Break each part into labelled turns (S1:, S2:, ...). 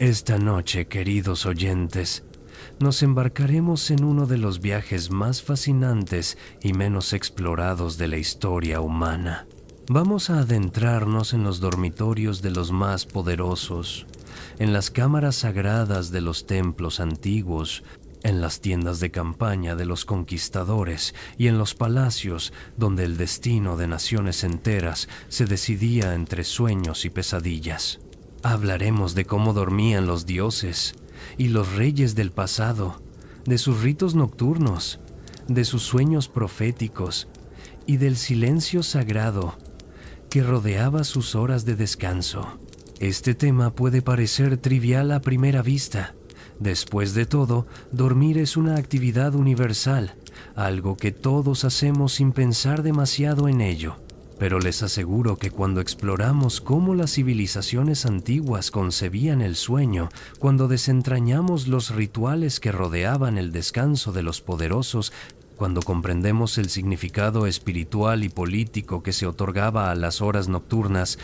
S1: Esta noche, queridos oyentes, nos embarcaremos en uno de los viajes más fascinantes y menos explorados de la historia humana. Vamos a adentrarnos en los dormitorios de los más poderosos, en las cámaras sagradas de los templos antiguos, en las tiendas de campaña de los conquistadores y en los palacios donde el destino de naciones enteras se decidía entre sueños y pesadillas. Hablaremos de cómo dormían los dioses y los reyes del pasado, de sus ritos nocturnos, de sus sueños proféticos y del silencio sagrado que rodeaba sus horas de descanso. Este tema puede parecer trivial a primera vista. Después de todo, dormir es una actividad universal, algo que todos hacemos sin pensar demasiado en ello. Pero les aseguro que cuando exploramos cómo las civilizaciones antiguas concebían el sueño, cuando desentrañamos los rituales que rodeaban el descanso de los poderosos, cuando comprendemos el significado espiritual y político que se otorgaba a las horas nocturnas,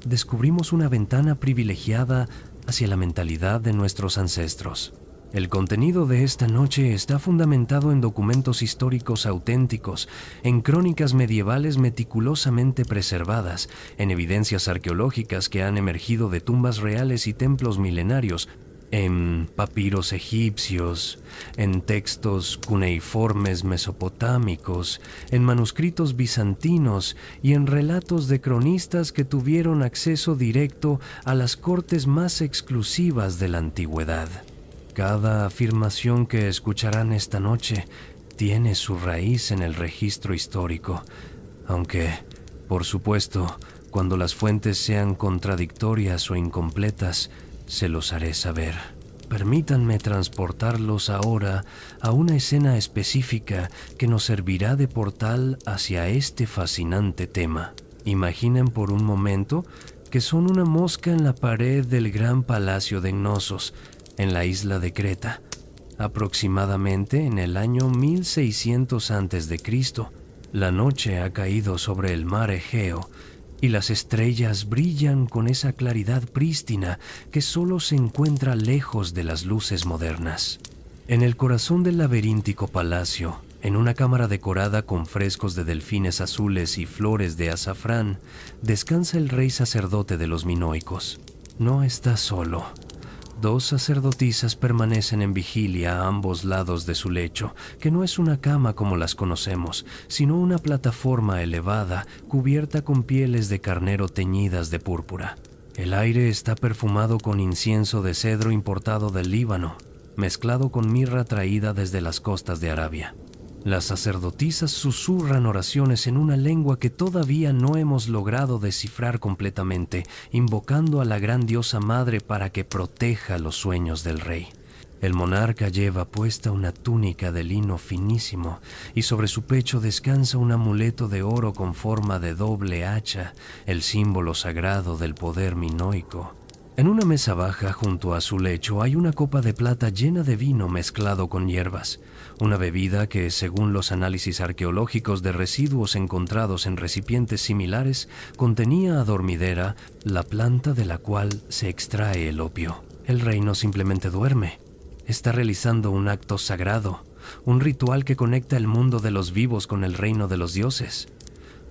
S1: descubrimos una ventana privilegiada hacia la mentalidad de nuestros ancestros. El contenido de esta noche está fundamentado en documentos históricos auténticos, en crónicas medievales meticulosamente preservadas, en evidencias arqueológicas que han emergido de tumbas reales y templos milenarios, en papiros egipcios, en textos cuneiformes mesopotámicos, en manuscritos bizantinos y en relatos de cronistas que tuvieron acceso directo a las cortes más exclusivas de la antigüedad. Cada afirmación que escucharán esta noche tiene su raíz en el registro histórico, aunque, por supuesto, cuando las fuentes sean contradictorias o incompletas, se los haré saber. Permítanme transportarlos ahora a una escena específica que nos servirá de portal hacia este fascinante tema. Imaginen por un momento que son una mosca en la pared del gran palacio de Cnosos, en la isla de Creta, aproximadamente en el año 1600 a.C. La noche ha caído sobre el mar Egeo y las estrellas brillan con esa claridad prístina que solo se encuentra lejos de las luces modernas. En el corazón del laberíntico palacio, en una cámara decorada con frescos de delfines azules y flores de azafrán, descansa el rey sacerdote de los minoicos. No está solo. Dos sacerdotisas permanecen en vigilia a ambos lados de su lecho, que no es una cama como las conocemos, sino una plataforma elevada cubierta con pieles de carnero teñidas de púrpura. El aire está perfumado con incienso de cedro importado del Líbano, mezclado con mirra traída desde las costas de Arabia. Las sacerdotisas susurran oraciones en una lengua que todavía no hemos logrado descifrar completamente, invocando a la gran diosa madre para que proteja los sueños del rey. El monarca lleva puesta una túnica de lino finísimo y sobre su pecho descansa un amuleto de oro con forma de doble hacha, el símbolo sagrado del poder minoico. En una mesa baja junto a su lecho hay una copa de plata llena de vino mezclado con hierbas, una bebida que, según los análisis arqueológicos de residuos encontrados en recipientes similares, contenía adormidera, la planta de la cual se extrae el opio. El rey no simplemente duerme, está realizando un acto sagrado, un ritual que conecta el mundo de los vivos con el reino de los dioses.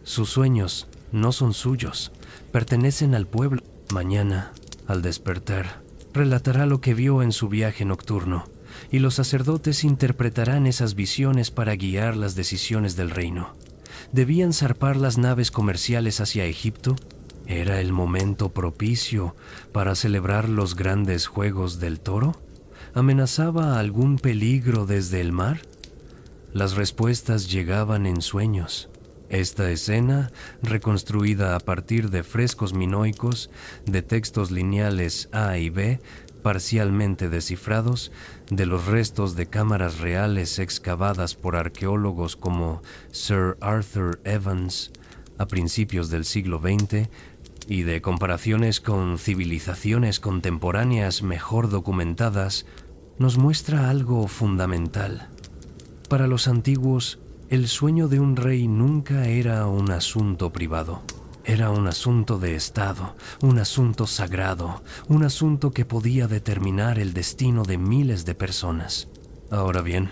S1: Sus sueños no son suyos, pertenecen al pueblo. Mañana, al despertar, relatará lo que vio en su viaje nocturno, y los sacerdotes interpretarán esas visiones para guiar las decisiones del reino. ¿Debían zarpar las naves comerciales hacia Egipto? ¿Era el momento propicio para celebrar los grandes juegos del toro? ¿Amenazaba algún peligro desde el mar? Las respuestas llegaban en sueños. Esta escena, reconstruida a partir de frescos minoicos, de textos lineales A y B, parcialmente descifrados, de los restos de cámaras reales excavadas por arqueólogos como Sir Arthur Evans a principios del siglo XX, y de comparaciones con civilizaciones contemporáneas mejor documentadas, nos muestra algo fundamental. Para los antiguos, el sueño de un rey nunca era un asunto privado. Era un asunto de Estado, un asunto sagrado, un asunto que podía determinar el destino de miles de personas. Ahora bien,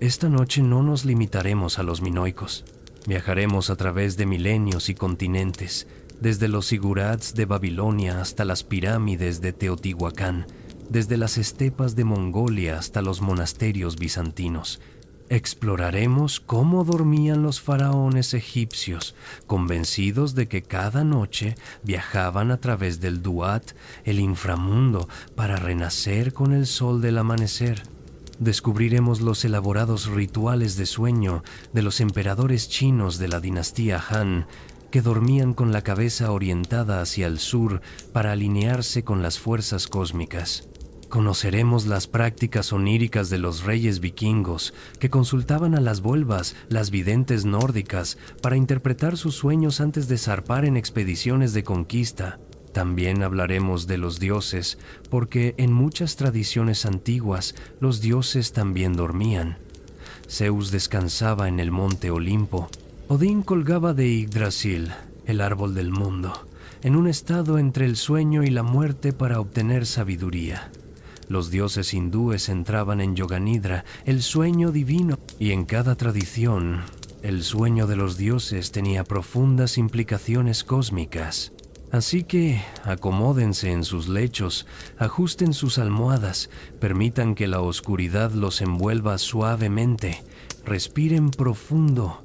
S1: esta noche no nos limitaremos a los minoicos. Viajaremos a través de milenios y continentes, desde los sigurats de Babilonia hasta las pirámides de Teotihuacán, desde las estepas de Mongolia hasta los monasterios bizantinos. Exploraremos cómo dormían los faraones egipcios, convencidos de que cada noche viajaban a través del Duat, el inframundo, para renacer con el sol del amanecer. Descubriremos los elaborados rituales de sueño de los emperadores chinos de la dinastía Han, que dormían con la cabeza orientada hacia el sur para alinearse con las fuerzas cósmicas. Conoceremos las prácticas oníricas de los reyes vikingos, que consultaban a las volvas, las videntes nórdicas, para interpretar sus sueños antes de zarpar en expediciones de conquista. También hablaremos de los dioses, porque en muchas tradiciones antiguas los dioses también dormían. Zeus descansaba en el monte Olimpo. Odín colgaba de Yggdrasil, el árbol del mundo, en un estado entre el sueño y la muerte para obtener sabiduría. Los dioses hindúes entraban en Yoganidra, el sueño divino, y en cada tradición, el sueño de los dioses tenía profundas implicaciones cósmicas. Así que acomódense en sus lechos, ajusten sus almohadas, permitan que la oscuridad los envuelva suavemente, respiren profundo.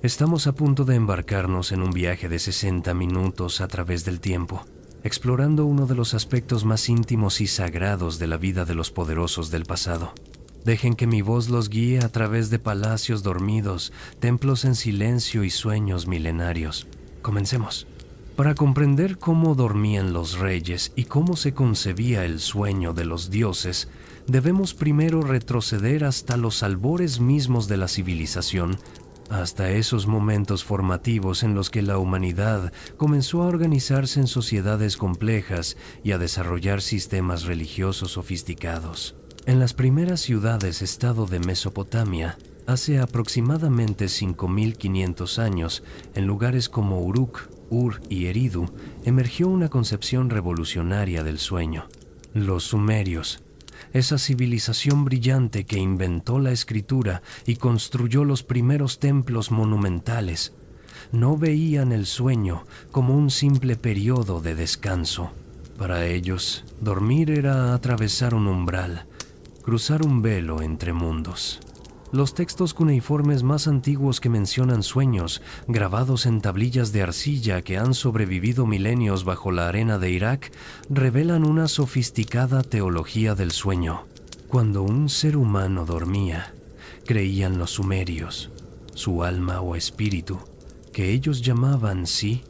S1: Estamos a punto de embarcarnos en un viaje de 60 minutos a través del tiempo, explorando uno de los aspectos más íntimos y sagrados de la vida de los poderosos del pasado. Dejen que mi voz los guíe a través de palacios dormidos, templos en silencio y sueños milenarios. Comencemos. Para comprender cómo dormían los reyes y cómo se concebía el sueño de los dioses, debemos primero retroceder hasta los albores mismos de la civilización, hasta esos momentos formativos en los que la humanidad comenzó a organizarse en sociedades complejas y a desarrollar sistemas religiosos sofisticados. En las primeras ciudades-estado de Mesopotamia, hace aproximadamente 5.500 años, en lugares como Uruk, Ur y Eridu, emergió una concepción revolucionaria del sueño. Los sumerios, esa civilización brillante que inventó la escritura y construyó los primeros templos monumentales, no veían el sueño como un simple periodo de descanso. Para ellos, dormir era atravesar un umbral, cruzar un velo entre mundos. Los textos cuneiformes más antiguos que mencionan sueños, grabados en tablillas de arcilla que han sobrevivido milenios bajo la arena de Irak, revelan una sofisticada teología del sueño. Cuando un ser humano dormía, creían los sumerios, su alma o espíritu, que ellos llamaban sí,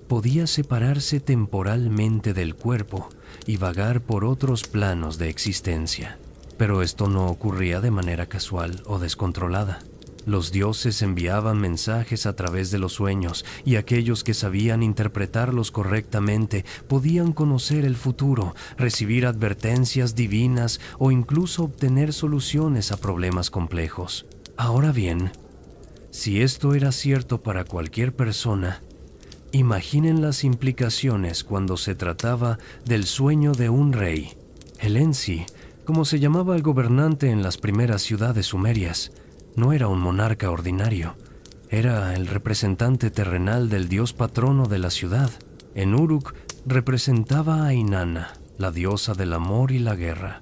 S1: podía separarse temporalmente del cuerpo y vagar por otros planos de existencia. Pero esto no ocurría de manera casual o descontrolada. Los dioses enviaban mensajes a través de los sueños y aquellos que sabían interpretarlos correctamente podían conocer el futuro, recibir advertencias divinas o incluso obtener soluciones a problemas complejos. Ahora bien, si esto era cierto para cualquier persona, imaginen las implicaciones cuando se trataba del sueño de un rey. El Ensi, como se llamaba el gobernante en las primeras ciudades sumerias, no era un monarca ordinario. Era el representante terrenal del dios patrono de la ciudad. En Uruk representaba a Inanna, la diosa del amor y la guerra.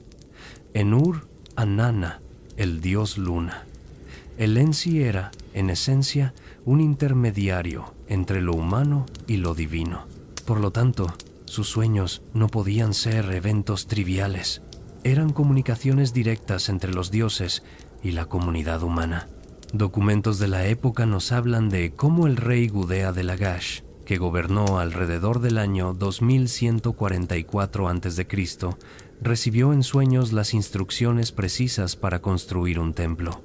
S1: En Ur, a Nanna, el dios luna. El Ensi era, en esencia, un intermediario entre lo humano y lo divino. Por lo tanto, sus sueños no podían ser eventos triviales. Eran comunicaciones directas entre los dioses y la comunidad humana. Documentos de la época nos hablan de cómo el rey Gudea de Lagash, que gobernó alrededor del año 2144 a.C., recibió en sueños las instrucciones precisas para construir un templo.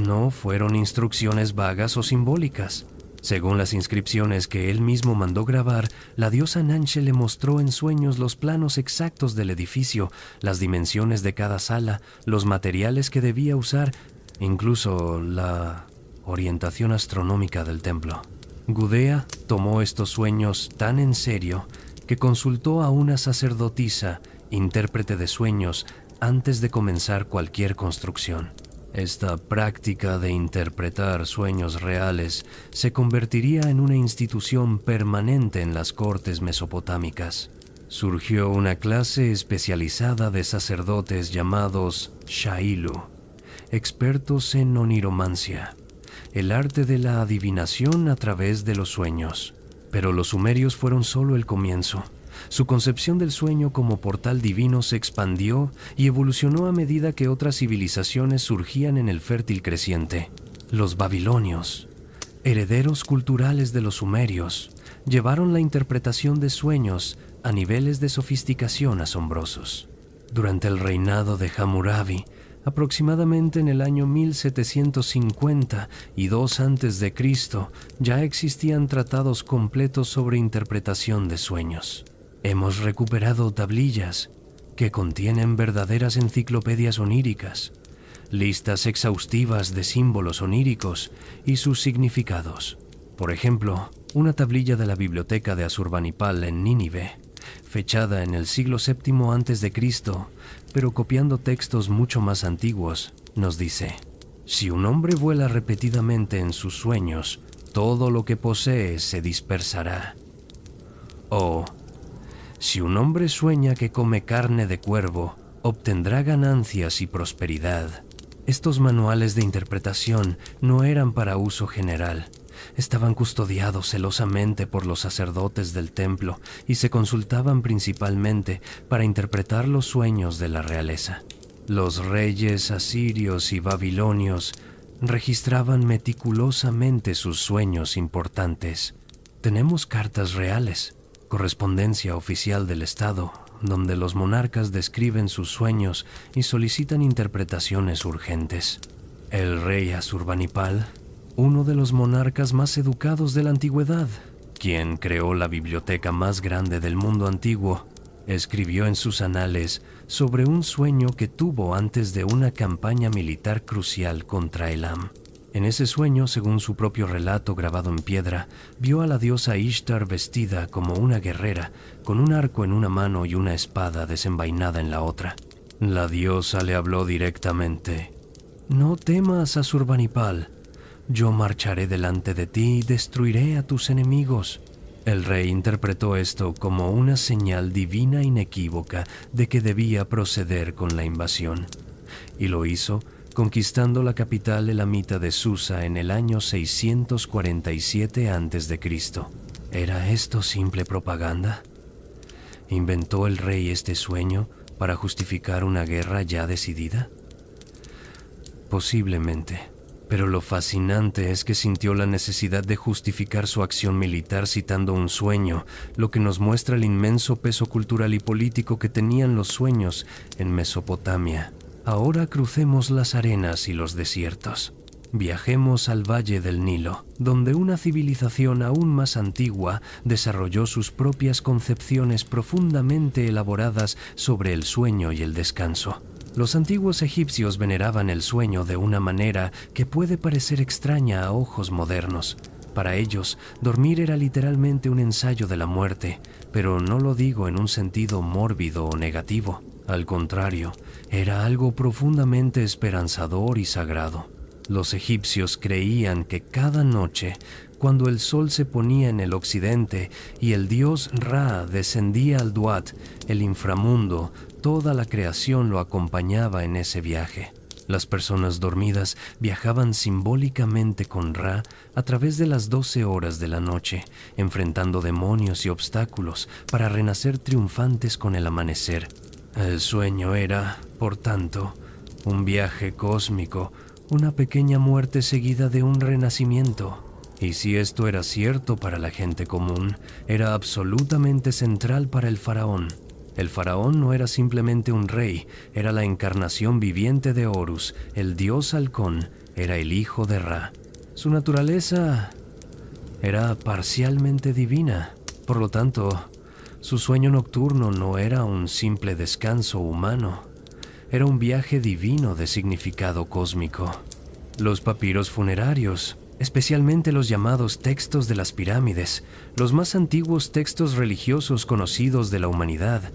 S1: No fueron instrucciones vagas o simbólicas. Según las inscripciones que él mismo mandó grabar, la diosa Nanshe le mostró en sueños los planos exactos del edificio, las dimensiones de cada sala, los materiales que debía usar, incluso la orientación astronómica del templo. Gudea tomó estos sueños tan en serio que consultó a una sacerdotisa, intérprete de sueños, antes de comenzar cualquier construcción. Esta práctica de interpretar sueños reales se convertiría en una institución permanente en las cortes mesopotámicas. Surgió una clase especializada de sacerdotes llamados Shailu, expertos en oniromancia, el arte de la adivinación a través de los sueños. Pero los sumerios fueron solo el comienzo. Su concepción del sueño como portal divino se expandió y evolucionó a medida que otras civilizaciones surgían en el fértil creciente. Los babilonios, herederos culturales de los sumerios, llevaron la interpretación de sueños a niveles de sofisticación asombrosos. Durante el reinado de Hammurabi, aproximadamente en el año 1752 a.C., ya existían tratados completos sobre interpretación de sueños. Hemos recuperado tablillas que contienen verdaderas enciclopedias oníricas, listas exhaustivas de símbolos oníricos y sus significados. Por ejemplo, una tablilla de la biblioteca de Asurbanipal en Nínive, fechada en el siglo VII a.C., pero copiando textos mucho más antiguos, nos dice: si un hombre vuela repetidamente en sus sueños, todo lo que posee se dispersará. O, si un hombre sueña que come carne de cuervo, obtendrá ganancias y prosperidad. Estos manuales de interpretación no eran para uso general. Estaban custodiados celosamente por los sacerdotes del templo y se consultaban principalmente para interpretar los sueños de la realeza. Los reyes asirios y babilonios registraban meticulosamente sus sueños importantes. Tenemos cartas reales, correspondencia oficial del Estado, donde los monarcas describen sus sueños y solicitan interpretaciones urgentes. El rey Asurbanipal, uno de los monarcas más educados de la antigüedad, quien creó la biblioteca más grande del mundo antiguo, escribió en sus anales sobre un sueño que tuvo antes de una campaña militar crucial contra Elam. En ese sueño, según su propio relato grabado en piedra, vio a la diosa Ishtar vestida como una guerrera, con un arco en una mano y una espada desenvainada en la otra. La diosa le habló directamente: «No temas, Asurbanipal. Yo marcharé delante de ti y destruiré a tus enemigos». El rey interpretó esto como una señal divina inequívoca de que debía proceder con la invasión. Y lo hizo, conquistando la capital elamita de Susa en el año 647 a.C. ¿Era esto simple propaganda? ¿Inventó el rey este sueño para justificar una guerra ya decidida? Posiblemente. Pero lo fascinante es que sintió la necesidad de justificar su acción militar citando un sueño, lo que nos muestra el inmenso peso cultural y político que tenían los sueños en Mesopotamia. Ahora crucemos las arenas y los desiertos. Viajemos al Valle del Nilo, donde una civilización aún más antigua desarrolló sus propias concepciones profundamente elaboradas sobre el sueño y el descanso. Los antiguos egipcios veneraban el sueño de una manera que puede parecer extraña a ojos modernos. Para ellos, dormir era literalmente un ensayo de la muerte, pero no lo digo en un sentido mórbido o negativo. Al contrario, era algo profundamente esperanzador y sagrado. Los egipcios creían que cada noche, cuando el sol se ponía en el occidente y el dios Ra descendía al Duat, el inframundo, toda la creación lo acompañaba en ese viaje. Las personas dormidas viajaban simbólicamente con Ra a través de las 12 horas de la noche, enfrentando demonios y obstáculos para renacer triunfantes con el amanecer. El sueño era, por tanto, un viaje cósmico, una pequeña muerte seguida de un renacimiento. Y si esto era cierto para la gente común, era absolutamente central para el faraón. El faraón no era simplemente un rey, era la encarnación viviente de Horus, el dios halcón, era el hijo de Ra. Su naturaleza era parcialmente divina, por lo tanto, su sueño nocturno no era un simple descanso humano, era un viaje divino de significado cósmico. Los papiros funerarios, especialmente los llamados textos de las pirámides, los más antiguos textos religiosos conocidos de la humanidad,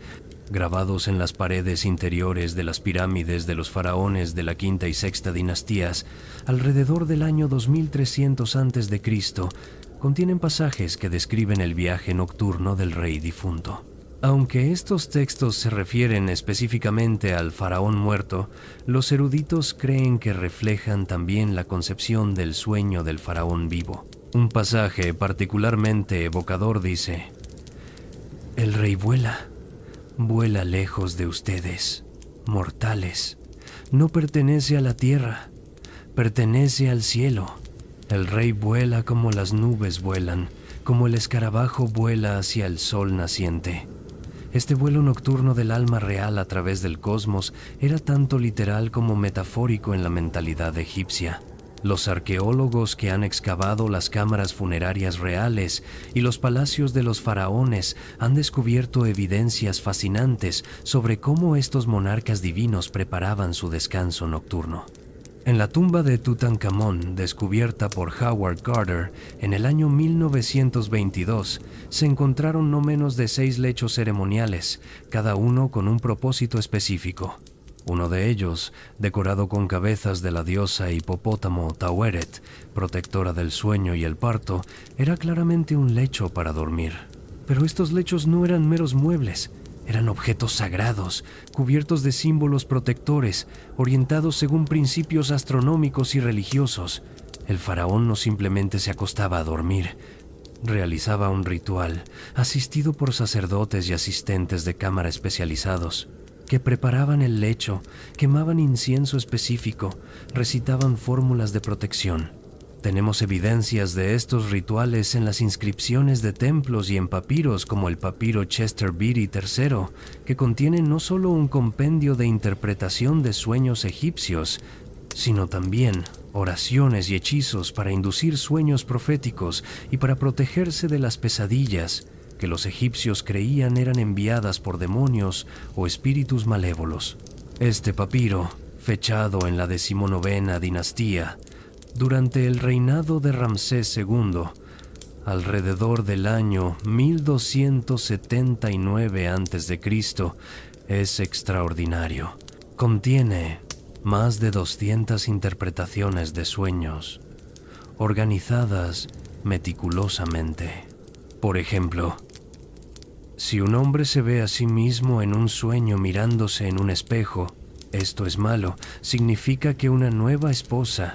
S1: grabados en las paredes interiores de las pirámides de los faraones de la quinta y sexta dinastías, alrededor del año 2300 a.C., contienen pasajes que describen el viaje nocturno del rey difunto. Aunque estos textos se refieren específicamente al faraón muerto, los eruditos creen que reflejan también la concepción del sueño del faraón vivo. Un pasaje particularmente evocador dice: «El rey vuela, vuela lejos de ustedes, mortales. No pertenece a la tierra, pertenece al cielo. El rey vuela como las nubes vuelan, como el escarabajo vuela hacia el sol naciente». Este vuelo nocturno del alma real a través del cosmos era tanto literal como metafórico en la mentalidad egipcia. Los arqueólogos que han excavado las cámaras funerarias reales y los palacios de los faraones han descubierto evidencias fascinantes sobre cómo estos monarcas divinos preparaban su descanso nocturno. En la tumba de Tutankamón, descubierta por Howard Carter en el año 1922, se encontraron no menos de 6 lechos ceremoniales, cada uno con un propósito específico. Uno de ellos, decorado con cabezas de la diosa hipopótamo Taweret, protectora del sueño y el parto, era claramente un lecho para dormir. Pero estos lechos no eran meros muebles. Eran objetos sagrados, cubiertos de símbolos protectores, orientados según principios astronómicos y religiosos. El faraón no simplemente se acostaba a dormir, realizaba un ritual, asistido por sacerdotes y asistentes de cámara especializados, que preparaban el lecho, quemaban incienso específico, recitaban fórmulas de protección. Tenemos evidencias de estos rituales en las inscripciones de templos y en papiros como el papiro Chester Beatty III, que contienen no solo un compendio de interpretación de sueños egipcios, sino también oraciones y hechizos para inducir sueños proféticos y para protegerse de las pesadillas que los egipcios creían eran enviadas por demonios o espíritus malévolos. Este papiro, fechado en la 19ª dinastía, durante el reinado de Ramsés II, alrededor del año 1279 a.C., es extraordinario. Contiene más de 200 interpretaciones de sueños, organizadas meticulosamente. Por ejemplo, si un hombre se ve a sí mismo en un sueño mirándose en un espejo, esto es malo, significa que una nueva esposa.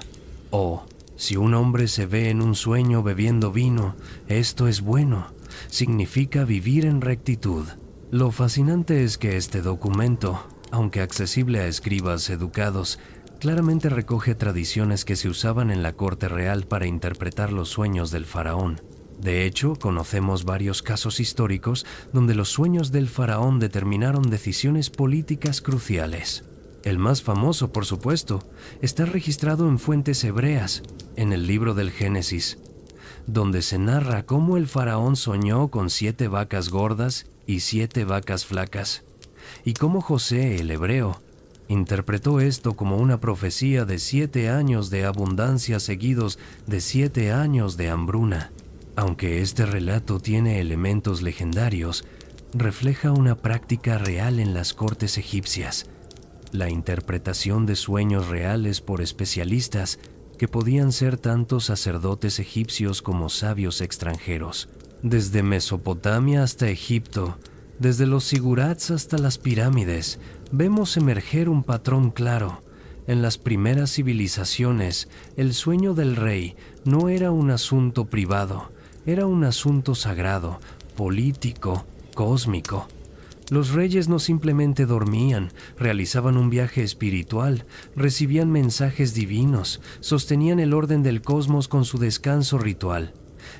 S1: O, si un hombre se ve en un sueño bebiendo vino, esto es bueno, significa vivir en rectitud. Lo fascinante es que este documento, aunque accesible a escribas educados, claramente recoge tradiciones que se usaban en la corte real para interpretar los sueños del faraón. De hecho, conocemos varios casos históricos donde los sueños del faraón determinaron decisiones políticas cruciales. El más famoso, por supuesto, está registrado en fuentes hebreas, en el libro del Génesis, donde se narra cómo el faraón soñó con 7 vacas gordas y 7 vacas flacas, y cómo José, el hebreo, interpretó esto como una profecía de 7 años de abundancia seguidos de 7 años de hambruna. Aunque este relato tiene elementos legendarios, refleja una práctica real en las cortes egipcias, la interpretación de sueños reales por especialistas que podían ser tanto sacerdotes egipcios como sabios extranjeros. Desde Mesopotamia hasta Egipto, desde los zigurats hasta las pirámides, vemos emerger un patrón claro. En las primeras civilizaciones, el sueño del rey no era un asunto privado, era un asunto sagrado, político, cósmico. Los reyes no simplemente dormían, realizaban un viaje espiritual, recibían mensajes divinos, sostenían el orden del cosmos con su descanso ritual.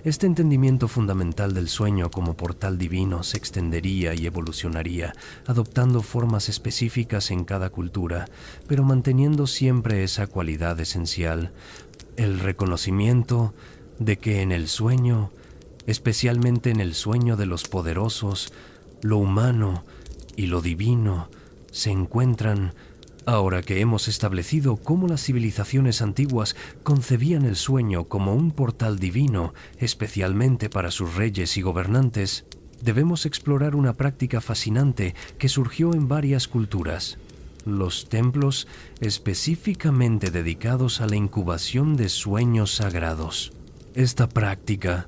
S1: Este entendimiento fundamental del sueño como portal divino se extendería y evolucionaría, adoptando formas específicas en cada cultura, pero manteniendo siempre esa cualidad esencial, el reconocimiento de que en el sueño, especialmente en el sueño de los poderosos, lo humano y lo divino se encuentran Ahora que hemos establecido cómo las civilizaciones antiguas concebían el sueño como un portal divino, especialmente para sus reyes y gobernantes, debemos explorar una práctica fascinante que surgió en varias culturas: los templos específicamente dedicados a la incubación de sueños sagrados. Esta práctica,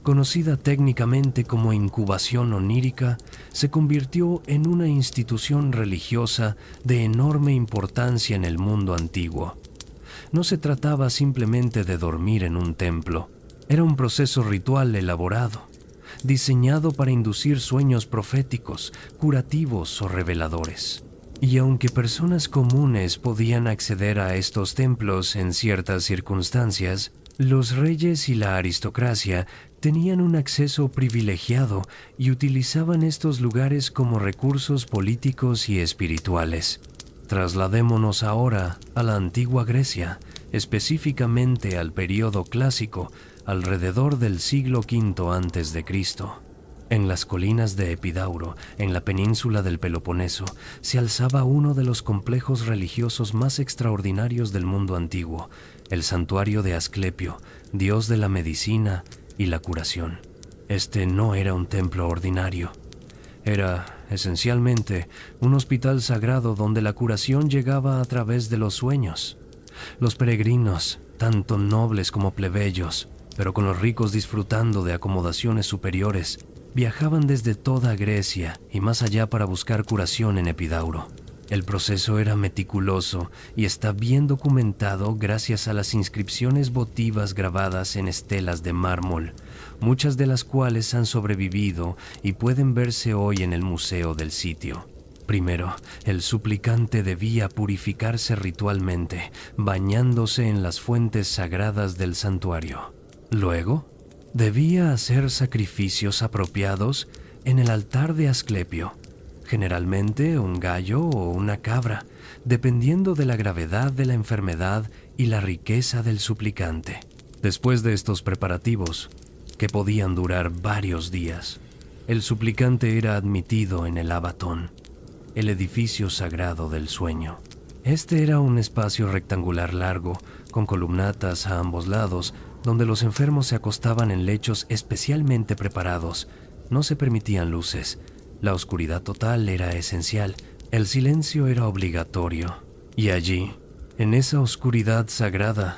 S1: conocida técnicamente como incubación onírica, se convirtió en una institución religiosa de enorme importancia en el mundo antiguo. No se trataba simplemente de dormir en un templo, era un proceso ritual elaborado, diseñado para inducir sueños proféticos, curativos o reveladores. Y aunque personas comunes podían acceder a estos templos en ciertas circunstancias, los reyes y la aristocracia tenían un acceso privilegiado y utilizaban estos lugares como recursos políticos y espirituales. Trasladémonos ahora a la antigua Grecia, específicamente al período clásico, alrededor del siglo V a.C. En las colinas de Epidauro, en la península del Peloponeso, se alzaba uno de los complejos religiosos más extraordinarios del mundo antiguo, el santuario de Asclepio, dios de la medicina y la curación. Este no era un templo ordinario. Era, esencialmente, un hospital sagrado donde la curación llegaba a través de los sueños. Los peregrinos, tanto nobles como plebeyos, pero con los ricos disfrutando de acomodaciones superiores, viajaban desde toda Grecia y más allá para buscar curación en Epidauro. El proceso era meticuloso y está bien documentado gracias a las inscripciones votivas grabadas en estelas de mármol, muchas de las cuales han sobrevivido y pueden verse hoy en el museo del sitio. Primero, el suplicante debía purificarse ritualmente, bañándose en las fuentes sagradas del santuario. Luego, debía hacer sacrificios apropiados en el altar de Asclepio, generalmente un gallo o una cabra, dependiendo de la gravedad de la enfermedad y la riqueza del suplicante. Después de estos preparativos, que podían durar varios días, el suplicante era admitido en el Abatón, el edificio sagrado del sueño. Este era un espacio rectangular largo, con columnatas a ambos lados, donde los enfermos se acostaban en lechos especialmente preparados. No se permitían luces. La oscuridad total era esencial. El silencio era obligatorio. Y allí, en esa oscuridad sagrada,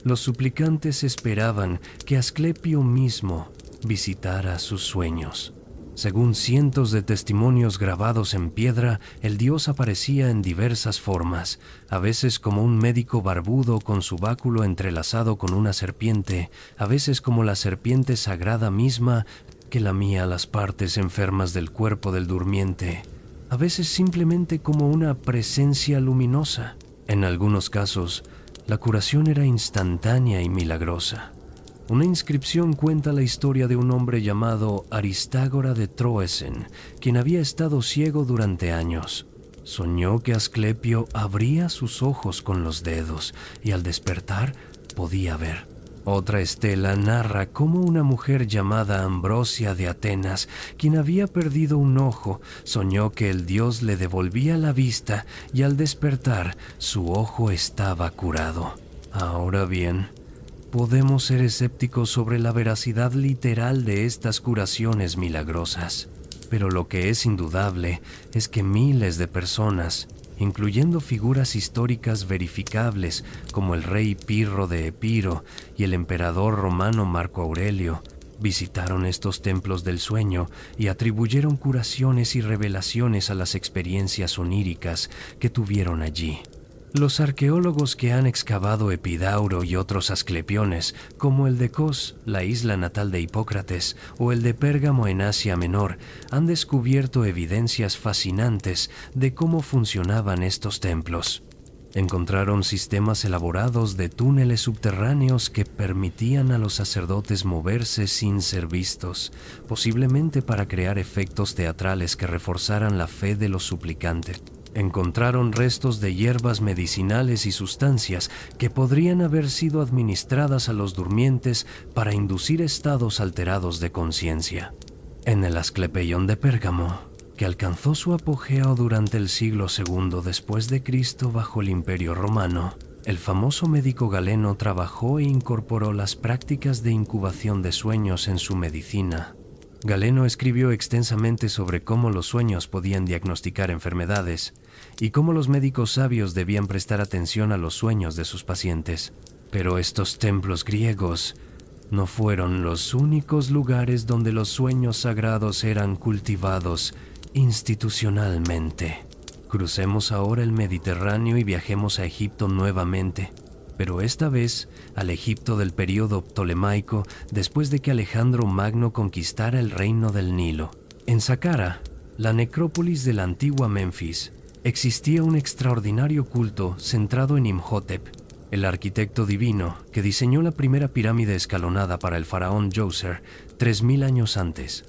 S1: los suplicantes esperaban que Asclepio mismo visitara sus sueños. Según cientos de testimonios grabados en piedra, el dios aparecía en diversas formas, a veces como un médico barbudo con su báculo entrelazado con una serpiente, a veces como la serpiente sagrada misma que lamía las partes enfermas del cuerpo del durmiente, a veces simplemente como una presencia luminosa. En algunos casos, la curación era instantánea y milagrosa. Una inscripción cuenta la historia de un hombre llamado Aristágora de Troezen, quien había estado ciego durante años. Soñó que Asclepio abría sus ojos con los dedos y al despertar podía ver. Otra estela narra cómo una mujer llamada Ambrosia de Atenas, quien había perdido un ojo, soñó que el dios le devolvía la vista y al despertar su ojo estaba curado. Ahora bien, podemos ser escépticos sobre la veracidad literal de estas curaciones milagrosas, pero lo que es indudable es que miles de personas, incluyendo figuras históricas verificables como el rey Pirro de Epiro y el emperador romano Marco Aurelio, visitaron estos templos del sueño y atribuyeron curaciones y revelaciones a las experiencias oníricas que tuvieron allí. Los arqueólogos que han excavado Epidauro y otros asclepiones, como el de Kos, la isla natal de Hipócrates, o el de Pérgamo en Asia Menor, han descubierto evidencias fascinantes de cómo funcionaban estos templos. Encontraron sistemas elaborados de túneles subterráneos que permitían a los sacerdotes moverse sin ser vistos, posiblemente para crear efectos teatrales que reforzaran la fe de los suplicantes. Encontraron restos de hierbas medicinales y sustancias que podrían haber sido administradas a los durmientes para inducir estados alterados de conciencia. En el Asclepeion de Pérgamo, que alcanzó su apogeo durante el siglo II después de Cristo bajo el Imperio Romano, el famoso médico Galeno trabajó e incorporó las prácticas de incubación de sueños en su medicina. Galeno escribió extensamente sobre cómo los sueños podían diagnosticar enfermedades y cómo los médicos sabios debían prestar atención a los sueños de sus pacientes. Pero estos templos griegos no fueron los únicos lugares donde los sueños sagrados eran cultivados institucionalmente. Crucemos ahora el Mediterráneo y viajemos a Egipto nuevamente, pero esta vez al Egipto del período ptolemaico, después de que Alejandro Magno conquistara el reino del Nilo. En Saqqara, la necrópolis de la antigua Memphis, existía un extraordinario culto centrado en Imhotep, el arquitecto divino que diseñó la primera pirámide escalonada para el faraón Djoser 3000 años antes.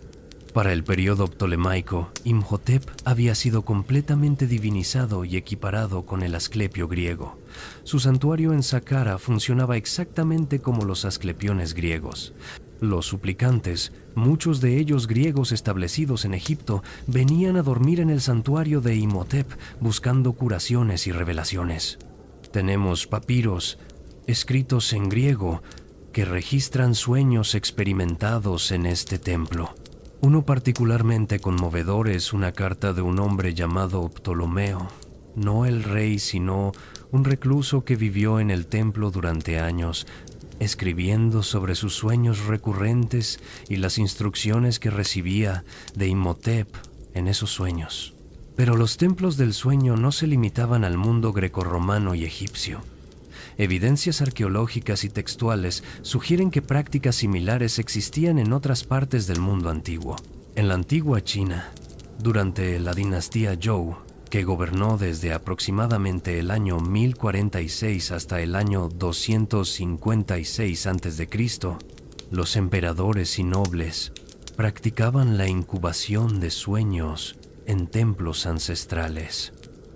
S1: Para el período ptolemaico, Imhotep había sido completamente divinizado y equiparado con el Asclepio griego. Su santuario en Saqqara funcionaba exactamente como los asclepiones griegos. Los suplicantes, muchos de ellos griegos establecidos en Egipto, venían a dormir en el santuario de Imhotep buscando curaciones y revelaciones. Tenemos papiros escritos en griego que registran sueños experimentados en este templo. Uno particularmente conmovedor es una carta de un hombre llamado Ptolomeo, no el rey, sino un recluso que vivió en el templo durante años, escribiendo sobre sus sueños recurrentes y las instrucciones que recibía de Imhotep en esos sueños. Pero los templos del sueño no se limitaban al mundo grecorromano y egipcio. Evidencias arqueológicas y textuales sugieren que prácticas similares existían en otras partes del mundo antiguo. En la antigua China, durante la dinastía Zhou, que gobernó desde aproximadamente el año 1046 hasta el año 256 a.C., los emperadores y nobles practicaban la incubación de sueños en templos ancestrales.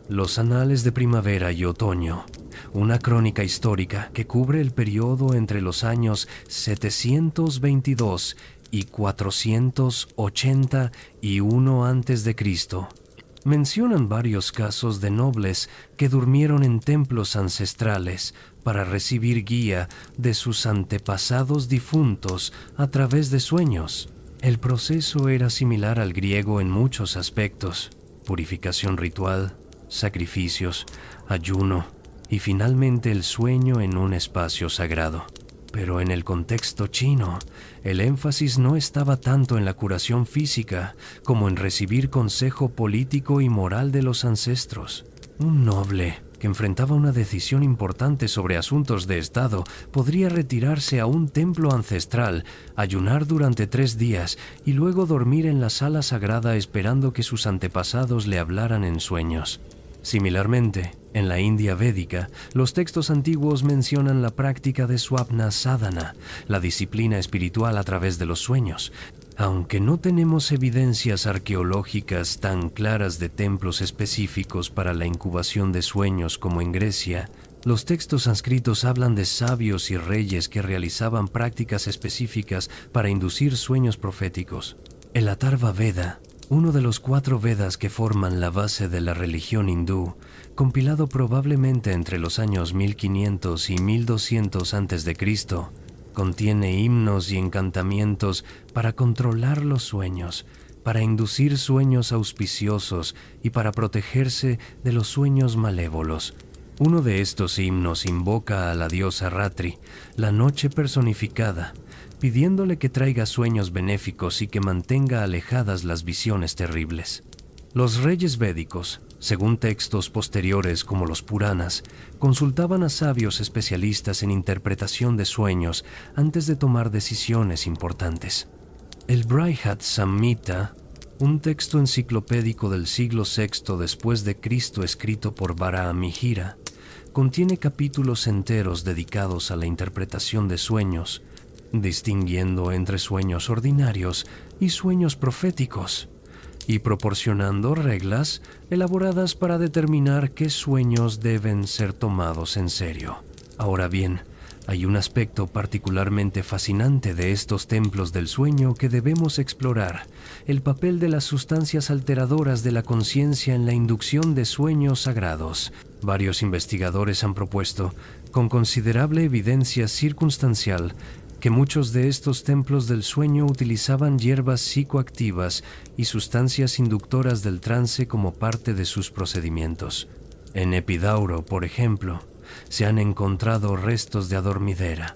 S1: Los anales de primavera y otoño, una crónica histórica que cubre el periodo entre los años 722 y 481 a.C., mencionan varios casos de nobles que durmieron en templos ancestrales para recibir guía de sus antepasados difuntos a través de sueños. El proceso era similar al griego en muchos aspectos: purificación ritual, sacrificios, ayuno y finalmente el sueño en un espacio sagrado. Pero en el contexto chino, el énfasis no estaba tanto en la curación física como en recibir consejo político y moral de los ancestros. Un noble que enfrentaba una decisión importante sobre asuntos de Estado podría retirarse a un templo ancestral, ayunar durante 3 días y luego dormir en la sala sagrada esperando que sus antepasados le hablaran en sueños. Similarmente, en la India védica, los textos antiguos mencionan la práctica de Swapna Sadhana, la disciplina espiritual a través de los sueños. Aunque no tenemos evidencias arqueológicas tan claras de templos específicos para la incubación de sueños como en Grecia, los textos sánscritos hablan de sabios y reyes que realizaban prácticas específicas para inducir sueños proféticos. El Atharva Veda, uno de los 4 Vedas que forman la base de la religión hindú, compilado probablemente entre los años 1500 y 1200 a.C., contiene himnos y encantamientos para controlar los sueños, para inducir sueños auspiciosos y para protegerse de los sueños malévolos. Uno de estos himnos invoca a la diosa Ratri, la noche personificada, pidiéndole que traiga sueños benéficos y que mantenga alejadas las visiones terribles. Los reyes védicos, según textos posteriores como los Puranas, consultaban a sabios especialistas en interpretación de sueños antes de tomar decisiones importantes. El Brihad Samhita, un texto enciclopédico del siglo VI después de Cristo escrito por Varahamihira, contiene capítulos enteros dedicados a la interpretación de sueños, distinguiendo entre sueños ordinarios y sueños proféticos, y proporcionando reglas elaboradas para determinar qué sueños deben ser tomados en serio. Ahora bien, Hay un aspecto particularmente fascinante de estos templos del sueño que debemos explorar: el papel de las sustancias alteradoras de la conciencia en la inducción de sueños sagrados. Varios investigadores han propuesto, con considerable evidencia circunstancial, que muchos de estos templos del sueño utilizaban hierbas psicoactivas y sustancias inductoras del trance como parte de sus procedimientos. En Epidauro, por ejemplo, se han encontrado restos de adormidera,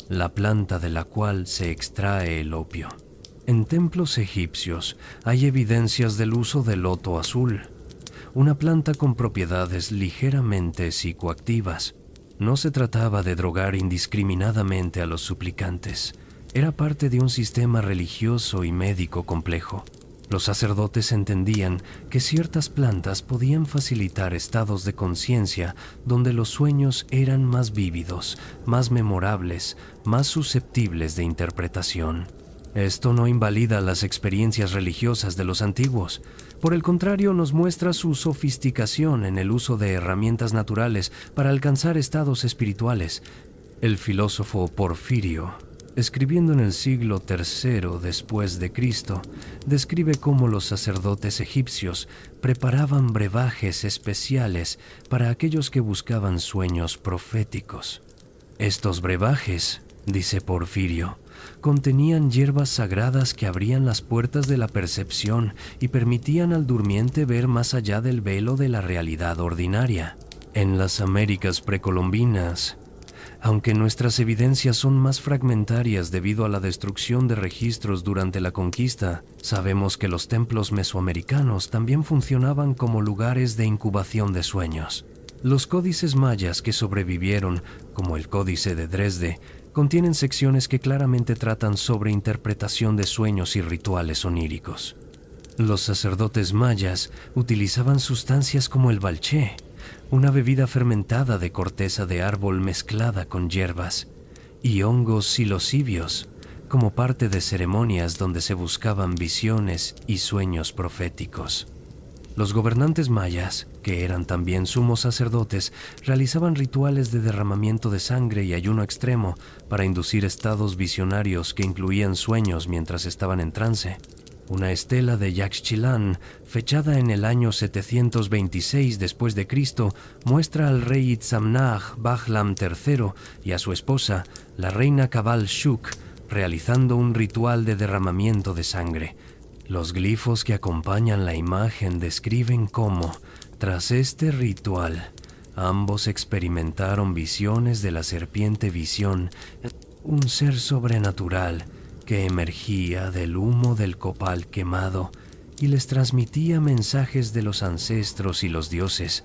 S1: la planta de la cual se extrae el opio. En templos egipcios hay evidencias del uso del loto azul, una planta con propiedades ligeramente psicoactivas. No se trataba de drogar indiscriminadamente a los suplicantes. Era parte de un sistema religioso y médico complejo. Los sacerdotes entendían que ciertas plantas podían facilitar estados de conciencia donde los sueños eran más vívidos, más memorables, más susceptibles de interpretación. Esto no invalida las experiencias religiosas de los antiguos. Por el contrario, nos muestra su sofisticación en el uso de herramientas naturales para alcanzar estados espirituales. El filósofo Porfirio, escribiendo en el siglo III después de Cristo, describe cómo los sacerdotes egipcios preparaban brebajes especiales para aquellos que buscaban sueños proféticos. Estos brebajes, dice Porfirio, contenían hierbas sagradas que abrían las puertas de la percepción y permitían al durmiente ver más allá del velo de la realidad ordinaria. En las Américas precolombinas, aunque nuestras evidencias son más fragmentarias debido a la destrucción de registros durante la conquista, sabemos que los templos mesoamericanos también funcionaban como lugares de incubación de sueños. Los códices mayas que sobrevivieron, como el Códice de Dresde, contienen secciones que claramente tratan sobre interpretación de sueños y rituales oníricos. Los sacerdotes mayas utilizaban sustancias como el balché, una bebida fermentada de corteza de árbol mezclada con hierbas, y hongos psilocibios, como parte de ceremonias donde se buscaban visiones y sueños proféticos. Los gobernantes mayas, que eran también sumos sacerdotes, realizaban rituales de derramamiento de sangre y ayuno extremo para inducir estados visionarios que incluían sueños mientras estaban en trance. Una estela de Yaxchilán, fechada en el año 726 después de Cristo, muestra al rey Itzamnaj Bahlam III y a su esposa, la reina Cabal Shuk, realizando un ritual de derramamiento de sangre. Los glifos que acompañan la imagen describen cómo, tras este ritual, ambos experimentaron visiones de la serpiente Visión, un ser sobrenatural que emergía del humo del copal quemado y les transmitía mensajes de los ancestros y los dioses.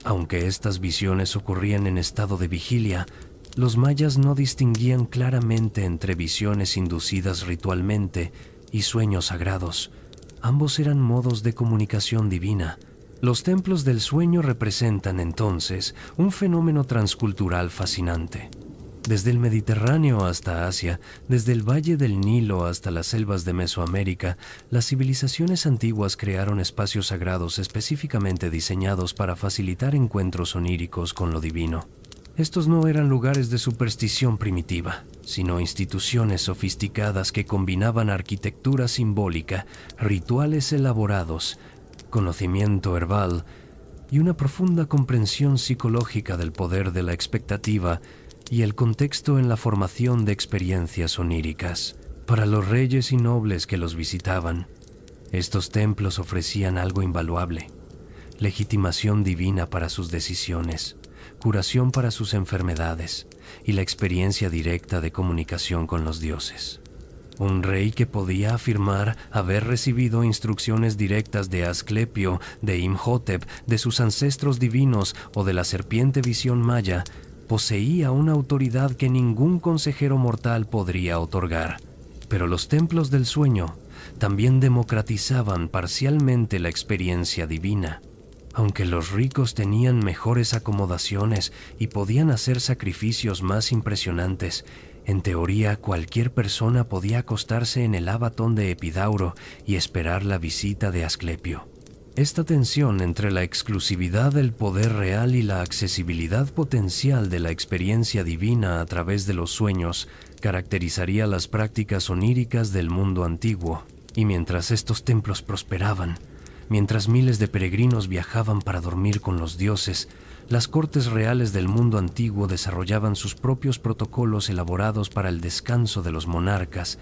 S1: Aunque estas visiones ocurrían en estado de vigilia, los mayas no distinguían claramente entre visiones inducidas ritualmente y sueños sagrados. Ambos eran modos de comunicación divina. Los templos del sueño representan entonces un fenómeno transcultural fascinante. Desde el Mediterráneo hasta Asia, desde el Valle del Nilo hasta las selvas de Mesoamérica, las civilizaciones antiguas crearon espacios sagrados específicamente diseñados para facilitar encuentros oníricos con lo divino. Estos no eran lugares de superstición primitiva, sino instituciones sofisticadas que combinaban arquitectura simbólica, rituales elaborados, conocimiento herbal y una profunda comprensión psicológica del poder de la expectativa y el contexto en la formación de experiencias oníricas. Para los reyes y nobles que los visitaban, estos templos ofrecían algo invaluable: legitimación divina para sus decisiones, curación para sus enfermedades y la experiencia directa de comunicación con los dioses. Un rey que podía afirmar haber recibido instrucciones directas de Asclepio, de Imhotep, de sus ancestros divinos o de la serpiente Visión maya, poseía una autoridad que ningún consejero mortal podría otorgar. Pero los templos del sueño también democratizaban parcialmente la experiencia divina. Aunque los ricos tenían mejores acomodaciones y podían hacer sacrificios más impresionantes, en teoría cualquier persona podía acostarse en el abatón de Epidauro y esperar la visita de Asclepio. Esta tensión entre la exclusividad del poder real y la accesibilidad potencial de la experiencia divina a través de los sueños caracterizaría las prácticas oníricas del mundo antiguo. Y mientras estos templos prosperaban, mientras miles de peregrinos viajaban para dormir con los dioses, las cortes reales del mundo antiguo desarrollaban sus propios protocolos elaborados para el descanso de los monarcas,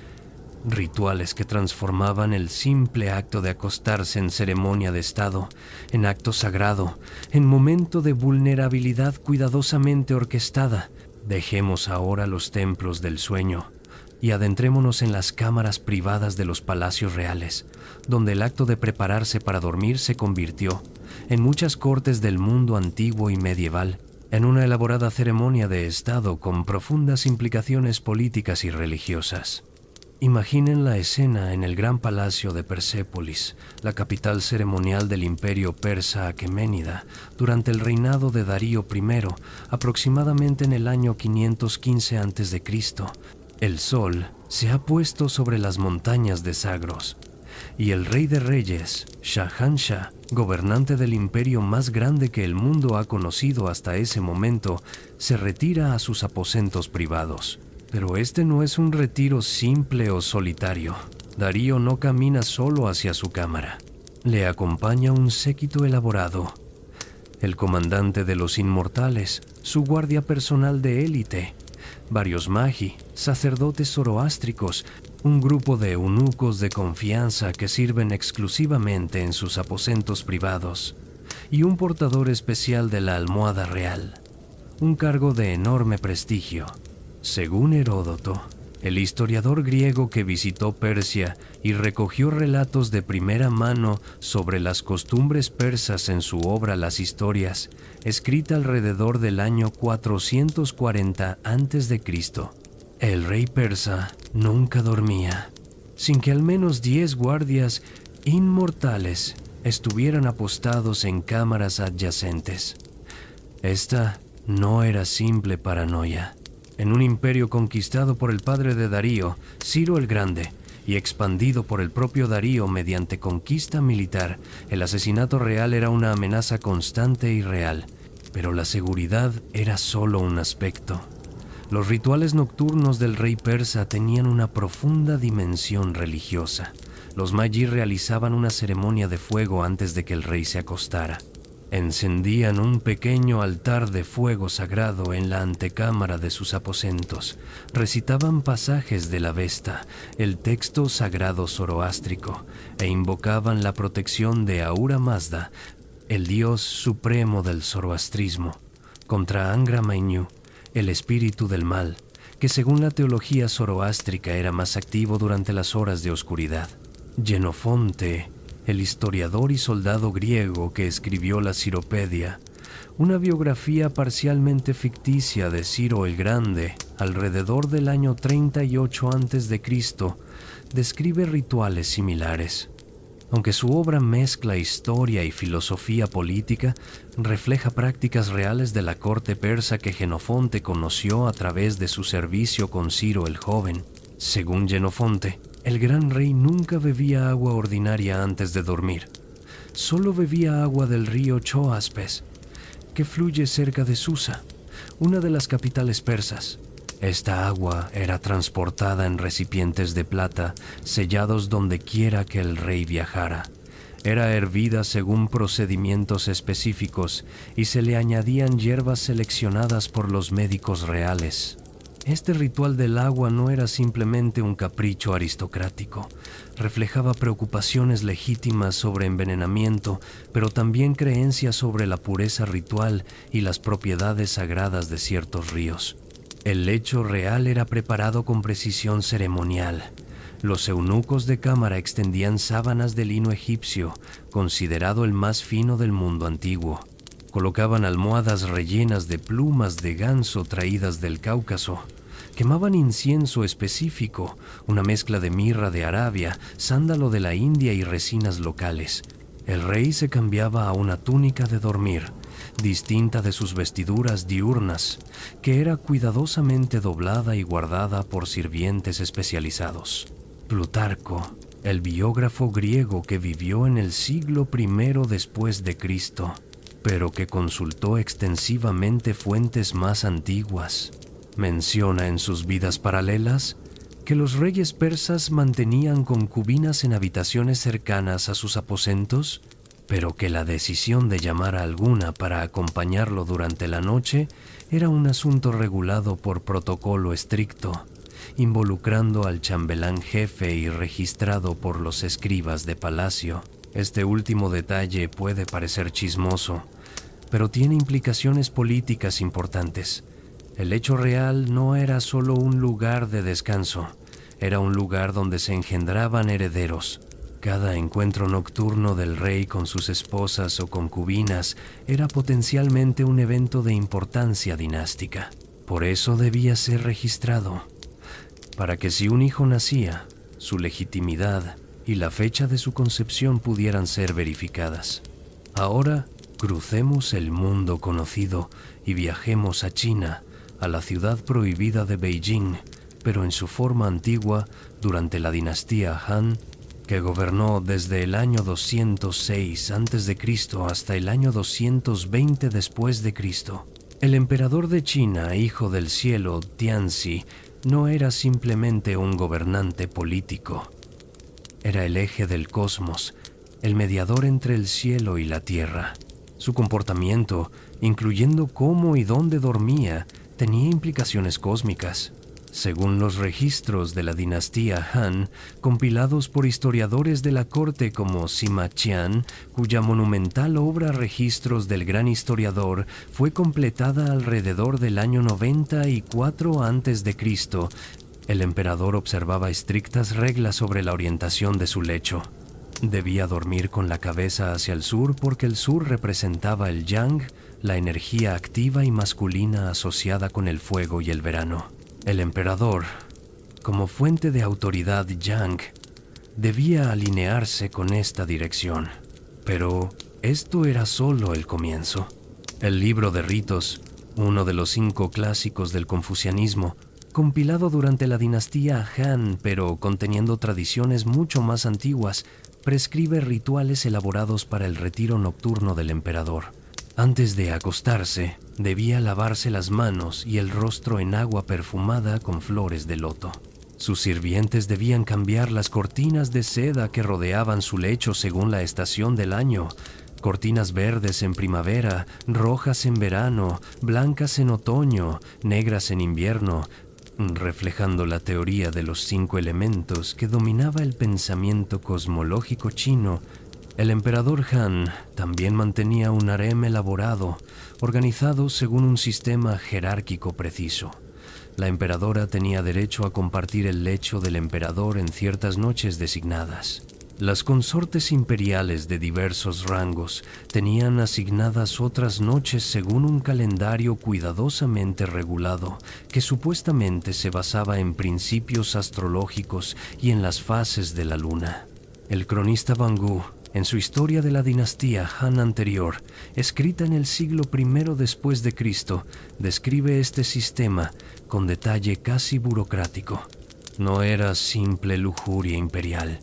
S1: rituales que transformaban el simple acto de acostarse en ceremonia de estado, en acto sagrado, en momento de vulnerabilidad cuidadosamente orquestada. Dejemos ahora los templos del sueño y adentrémonos en las cámaras privadas de los palacios reales, donde el acto de prepararse para dormir se convirtió, en muchas cortes del mundo antiguo y medieval, en una elaborada ceremonia de estado con profundas implicaciones políticas y religiosas. Imaginen la escena en el gran palacio de Persépolis, la capital ceremonial del imperio persa aqueménida, durante el reinado de Darío I, aproximadamente en el año 515 a.C. El sol se ha puesto sobre las montañas de Zagros, y el rey de reyes, Shahanshah, gobernante del imperio más grande que el mundo ha conocido hasta ese momento, se retira a sus aposentos privados. Pero este no es un retiro simple o solitario. Darío no camina solo hacia su cámara. Le acompaña un séquito elaborado. El comandante de los inmortales, su guardia personal de élite, varios magi, sacerdotes zoroástricos, un grupo de eunucos de confianza que sirven exclusivamente en sus aposentos privados, y un portador especial de la almohada real, un cargo de enorme prestigio. Según Heródoto, el historiador griego que visitó Persia y recogió relatos de primera mano sobre las costumbres persas en su obra Las Historias, escrita alrededor del año 440 a.C., el rey persa nunca dormía, sin que al menos 10 guardias inmortales estuvieran apostados en cámaras adyacentes. Esta no era simple paranoia. En un imperio conquistado por el padre de Darío, Ciro el Grande, y expandido por el propio Darío mediante conquista militar, el asesinato real era una amenaza constante y real, pero la seguridad era solo un aspecto. Los rituales nocturnos del rey persa tenían una profunda dimensión religiosa. Los magi realizaban una ceremonia de fuego antes de que el rey se acostara. Encendían un pequeño altar de fuego sagrado en la antecámara de sus aposentos. Recitaban pasajes de la Vesta, el texto sagrado zoroástrico, e invocaban la protección de Ahura Mazda, el dios supremo del zoroastrismo, contra Angra Mainyu, el espíritu del mal, que según la teología zoroástrica era más activo durante las horas de oscuridad. Jenofonte, el historiador y soldado griego que escribió la Ciropedia, una biografía parcialmente ficticia de Ciro el Grande, alrededor del año 38 a.C., describe rituales similares. Aunque su obra mezcla historia y filosofía política, refleja prácticas reales de la corte persa que Jenofonte conoció a través de su servicio con Ciro el Joven. Según Jenofonte, el gran rey nunca bebía agua ordinaria antes de dormir. Solo bebía agua del río Choaspes, que fluye cerca de Susa, una de las capitales persas. Esta agua era transportada en recipientes de plata, sellados donde quiera que el rey viajara. Era hervida según procedimientos específicos y se le añadían hierbas seleccionadas por los médicos reales. Este ritual del agua no era simplemente un capricho aristocrático. Reflejaba preocupaciones legítimas sobre envenenamiento, pero también creencias sobre la pureza ritual y las propiedades sagradas de ciertos ríos. El lecho real era preparado con precisión ceremonial. Los eunucos de cámara extendían sábanas de lino egipcio, considerado el más fino del mundo antiguo. Colocaban almohadas rellenas de plumas de ganso traídas del Cáucaso. Quemaban incienso específico, una mezcla de mirra de Arabia, sándalo de la India y resinas locales. El rey se cambiaba a una túnica de dormir, distinta de sus vestiduras diurnas, que era cuidadosamente doblada y guardada por sirvientes especializados. Plutarco, el biógrafo griego que vivió en el siglo I después de Cristo, pero que consultó extensivamente fuentes más antiguas, menciona en sus vidas paralelas que los reyes persas mantenían concubinas en habitaciones cercanas a sus aposentos, pero que la decisión de llamar a alguna para acompañarlo durante la noche era un asunto regulado por protocolo estricto, involucrando al chambelán jefe y registrado por los escribas de palacio. Este último detalle puede parecer chismoso, pero tiene implicaciones políticas importantes. El hecho real no era solo un lugar de descanso, era un lugar donde se engendraban herederos. Cada encuentro nocturno del rey con sus esposas o concubinas era potencialmente un evento de importancia dinástica. Por eso debía ser registrado, para que si un hijo nacía, su legitimidad y la fecha de su concepción pudieran ser verificadas. Ahora, crucemos el mundo conocido y viajemos a China, a la ciudad prohibida de Beijing, pero en su forma antigua durante la dinastía Han, que gobernó desde el año 206 a.C. hasta el año 220 después de Cristo. El emperador de China, hijo del cielo, Tianzi, no era simplemente un gobernante político. Era el eje del cosmos, el mediador entre el cielo y la tierra. Su comportamiento, incluyendo cómo y dónde dormía, tenía implicaciones cósmicas. Según los registros de la dinastía Han, compilados por historiadores de la corte como Sima Qian, cuya monumental obra Registros del Gran Historiador fue completada alrededor del año 94 a.C., el emperador observaba estrictas reglas sobre la orientación de su lecho. Debía dormir con la cabeza hacia el sur porque el sur representaba el yang, la energía activa y masculina asociada con el fuego y el verano. El emperador, como fuente de autoridad yang, debía alinearse con esta dirección. Pero esto era solo el comienzo. El libro de ritos, uno de los 5 clásicos del confucianismo, compilado durante la dinastía Han, pero conteniendo tradiciones mucho más antiguas, prescribe rituales elaborados para el retiro nocturno del emperador. Antes de acostarse, debía lavarse las manos y el rostro en agua perfumada con flores de loto. Sus sirvientes debían cambiar las cortinas de seda que rodeaban su lecho según la estación del año. Cortinas verdes en primavera, rojas en verano, blancas en otoño, negras en invierno, reflejando la teoría de los 5 elementos que dominaba el pensamiento cosmológico chino. El emperador Han también mantenía un harem elaborado, organizado según un sistema jerárquico preciso. La emperadora tenía derecho a compartir el lecho del emperador en ciertas noches designadas. Las consortes imperiales de diversos rangos tenían asignadas otras noches según un calendario cuidadosamente regulado que supuestamente se basaba en principios astrológicos y en las fases de la luna. El cronista Bangú, en su historia de la dinastía Han anterior, escrita en el siglo I después de Cristo, describe este sistema con detalle casi burocrático. No era simple lujuria imperial.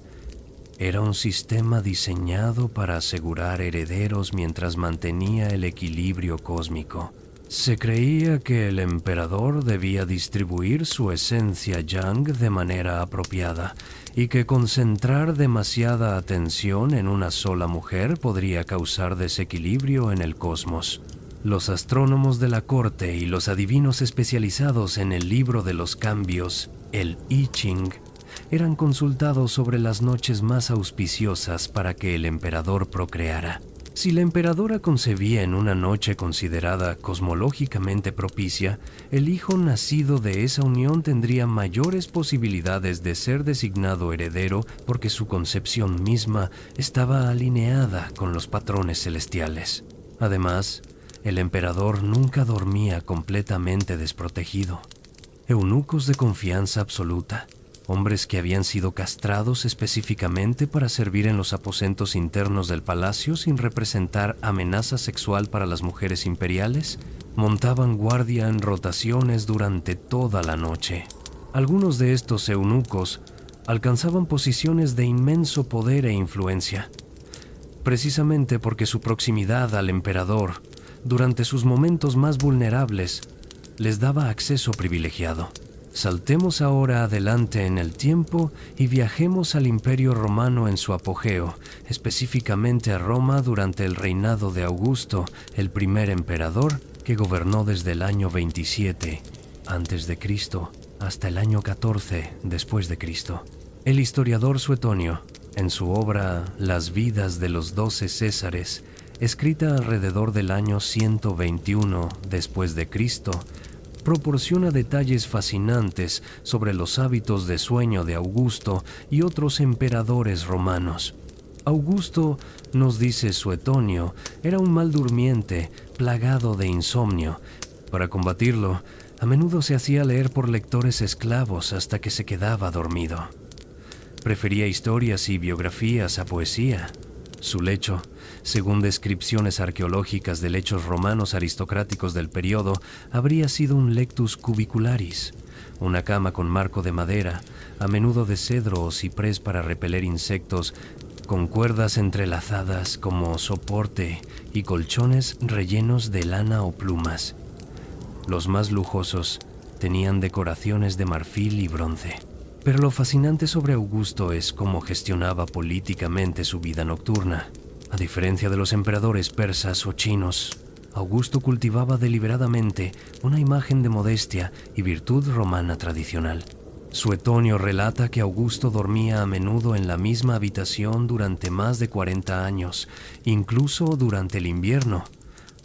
S1: Era un sistema diseñado para asegurar herederos mientras mantenía el equilibrio cósmico. Se creía que el emperador debía distribuir su esencia yang de manera apropiada y que concentrar demasiada atención en una sola mujer podría causar desequilibrio en el cosmos. Los astrónomos de la corte y los adivinos especializados en el libro de los cambios, el I Ching, eran consultados sobre las noches más auspiciosas para que el emperador procreara. Si la emperadora concebía en una noche considerada cosmológicamente propicia, el hijo nacido de esa unión tendría mayores posibilidades de ser designado heredero porque su concepción misma estaba alineada con los patrones celestiales. Además, el emperador nunca dormía completamente desprotegido. Eunucos de confianza absoluta, hombres que habían sido castrados específicamente para servir en los aposentos internos del palacio sin representar amenaza sexual para las mujeres imperiales, montaban guardia en rotaciones durante toda la noche. Algunos de estos eunucos alcanzaban posiciones de inmenso poder e influencia, precisamente porque su proximidad al emperador, durante sus momentos más vulnerables, les daba acceso privilegiado. Saltemos ahora adelante en el tiempo y viajemos al Imperio Romano en su apogeo, específicamente a Roma durante el reinado de Augusto, el primer emperador que gobernó desde el año 27 a.C. hasta el año 14 después de Cristo. El historiador Suetonio, en su obra Las vidas de los 12 Césares, escrita alrededor del año 121 después de Cristo, proporciona detalles fascinantes sobre los hábitos de sueño de Augusto y otros emperadores romanos. Augusto, nos dice Suetonio, era un mal durmiente, plagado de insomnio. Para combatirlo, a menudo se hacía leer por lectores esclavos hasta que se quedaba dormido. Prefería historias y biografías a poesía. Su lecho, según descripciones arqueológicas de lechos romanos aristocráticos del periodo, habría sido un lectus cubicularis, una cama con marco de madera, a menudo de cedro o ciprés para repeler insectos, con cuerdas entrelazadas como soporte y colchones rellenos de lana o plumas. Los más lujosos tenían decoraciones de marfil y bronce. Pero lo fascinante sobre Augusto es cómo gestionaba políticamente su vida nocturna. A diferencia de los emperadores persas o chinos, Augusto cultivaba deliberadamente una imagen de modestia y virtud romana tradicional. Suetonio relata que Augusto dormía a menudo en la misma habitación durante más de 40 años, incluso durante el invierno,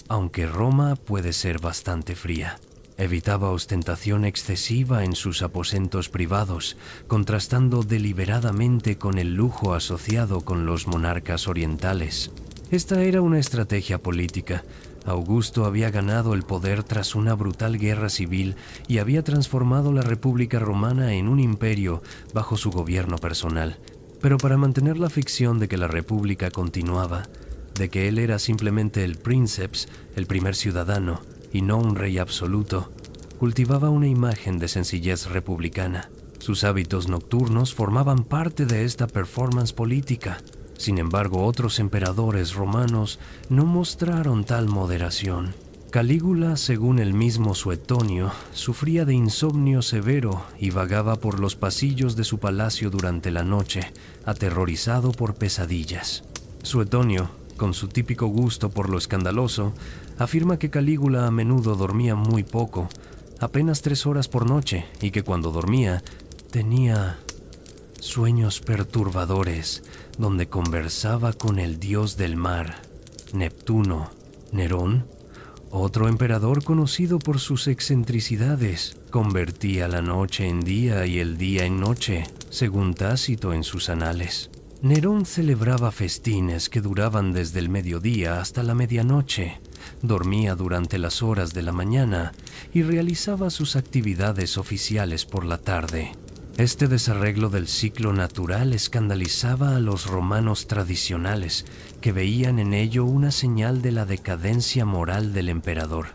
S1: aunque Roma puede ser bastante fría. Evitaba ostentación excesiva en sus aposentos privados, contrastando deliberadamente con el lujo asociado con los monarcas orientales. Esta era una estrategia política. Augusto había ganado el poder tras una brutal guerra civil y había transformado la República Romana en un imperio bajo su gobierno personal. Pero para mantener la ficción de que la República continuaba, de que él era simplemente el princeps, el primer ciudadano, y no un rey absoluto, cultivaba una imagen de sencillez republicana. Sus hábitos nocturnos formaban parte de esta performance política. Sin embargo, otros emperadores romanos no mostraron tal moderación. Calígula, según el mismo Suetonio, sufría de insomnio severo y vagaba por los pasillos de su palacio durante la noche, aterrorizado por pesadillas. Suetonio, con su típico gusto por lo escandaloso, afirma que Calígula a menudo dormía muy poco, apenas 3 horas por noche, y que cuando dormía tenía sueños perturbadores donde conversaba con el dios del mar, Neptuno. Nerón, otro emperador conocido por sus excentricidades, convertía la noche en día y el día en noche, según Tácito en sus anales. Nerón celebraba festines que duraban desde el mediodía hasta la medianoche, dormía durante las horas de la mañana y realizaba sus actividades oficiales por la tarde. Este desarreglo del ciclo natural escandalizaba a los romanos tradicionales, que veían en ello una señal de la decadencia moral del emperador.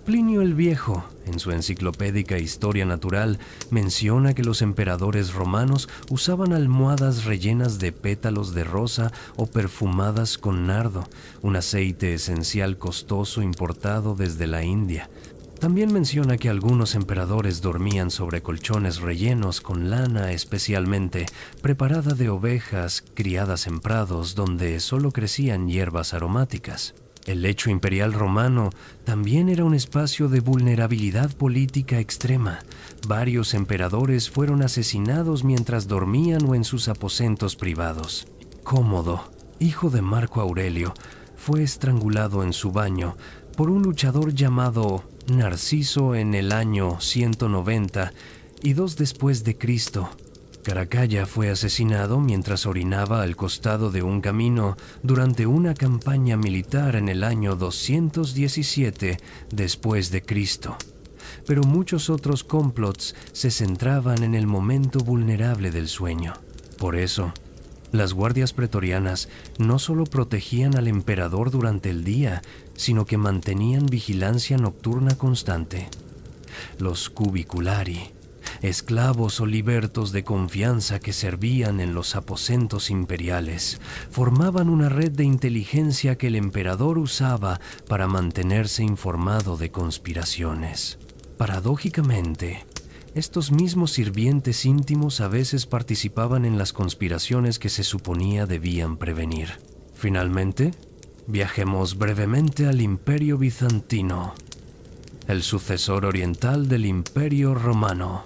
S1: Plinio el Viejo, en su enciclopédica Historia Natural, menciona que los emperadores romanos usaban almohadas rellenas de pétalos de rosa o perfumadas con nardo, un aceite esencial costoso importado desde la India. También menciona que algunos emperadores dormían sobre colchones rellenos con lana especialmente preparada de ovejas criadas en prados donde solo crecían hierbas aromáticas. El lecho imperial romano también era un espacio de vulnerabilidad política extrema. Varios emperadores fueron asesinados mientras dormían o en sus aposentos privados. Cómodo, hijo de Marco Aurelio, fue estrangulado en su baño por un luchador llamado Narciso en el año 190 y 2 después de Cristo. Caracalla fue asesinado mientras orinaba al costado de un camino durante una campaña militar en el año 217 después de Cristo. Pero muchos otros complots se centraban en el momento vulnerable del sueño. Por eso, las guardias pretorianas no solo protegían al emperador durante el día, sino que mantenían vigilancia nocturna constante. Los cubiculari, esclavos o libertos de confianza que servían en los aposentos imperiales, formaban una red de inteligencia que el emperador usaba para mantenerse informado de conspiraciones. Paradójicamente, estos mismos sirvientes íntimos a veces participaban en las conspiraciones que se suponía debían prevenir. Finalmente, viajemos brevemente al Imperio Bizantino, el sucesor oriental del Imperio Romano,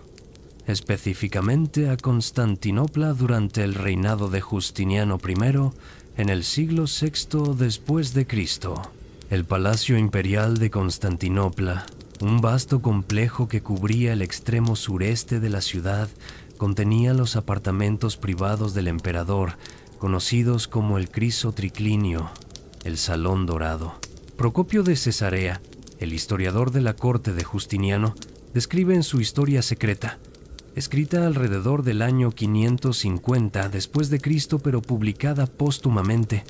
S1: específicamente a Constantinopla durante el reinado de Justiniano I en el siglo VI después de Cristo. El Palacio Imperial de Constantinopla, un vasto complejo que cubría el extremo sureste de la ciudad, contenía los apartamentos privados del emperador, conocidos como el Crisotriclinio, el Salón Dorado. Procopio de Cesarea, el historiador de la corte de Justiniano, describe en su Historia Secreta, escrita alrededor del año 550 después de Cristo, pero publicada póstumamente,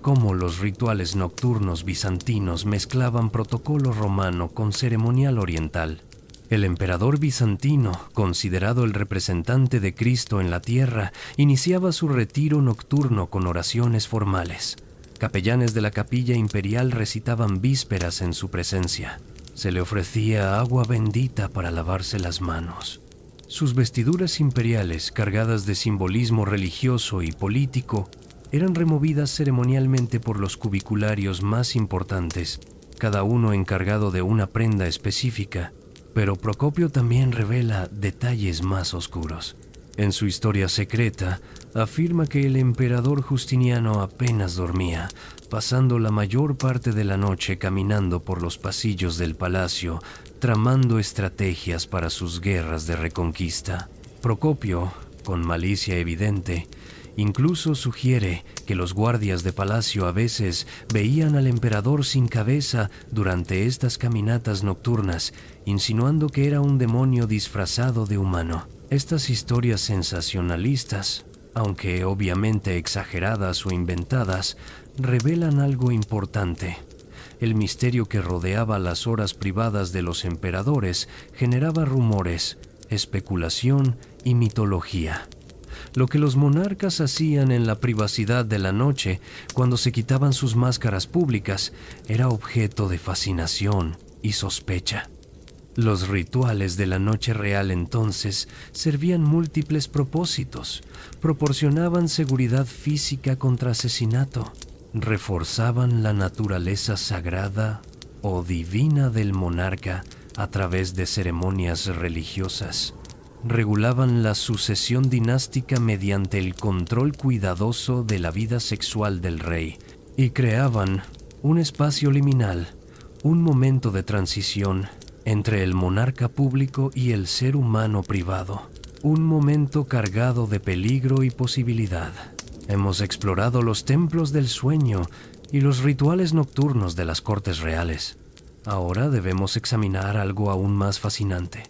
S1: cómo los rituales nocturnos bizantinos mezclaban protocolo romano con ceremonial oriental. El emperador bizantino, considerado el representante de Cristo en la tierra, iniciaba su retiro nocturno con oraciones formales. Capellanes de la capilla imperial recitaban vísperas en su presencia. Se le ofrecía agua bendita para lavarse las manos. Sus vestiduras imperiales, cargadas de simbolismo religioso y político, eran removidas ceremonialmente por los cubicularios más importantes, cada uno encargado de una prenda específica, pero Procopio también revela detalles más oscuros. En su Historia Secreta, afirma que el emperador Justiniano apenas dormía, pasando la mayor parte de la noche caminando por los pasillos del palacio, tramando estrategias para sus guerras de reconquista. Procopio, con malicia evidente, incluso sugiere que los guardias de palacio a veces veían al emperador sin cabeza durante estas caminatas nocturnas, insinuando que era un demonio disfrazado de humano. Estas historias sensacionalistas, aunque obviamente exageradas o inventadas, revelan algo importante. El misterio que rodeaba las horas privadas de los emperadores generaba rumores, especulación y mitología. Lo que los monarcas hacían en la privacidad de la noche, cuando se quitaban sus máscaras públicas, era objeto de fascinación y sospecha. Los rituales de la noche real entonces servían múltiples propósitos, proporcionaban seguridad física contra asesinato, reforzaban la naturaleza sagrada o divina del monarca a través de ceremonias religiosas, regulaban la sucesión dinástica mediante el control cuidadoso de la vida sexual del rey y creaban un espacio liminal, un momento de transición entre el monarca público y el ser humano privado, un momento cargado de peligro y posibilidad. Hemos explorado los templos del sueño y los rituales nocturnos de las cortes reales. Ahora debemos examinar algo aún más fascinante: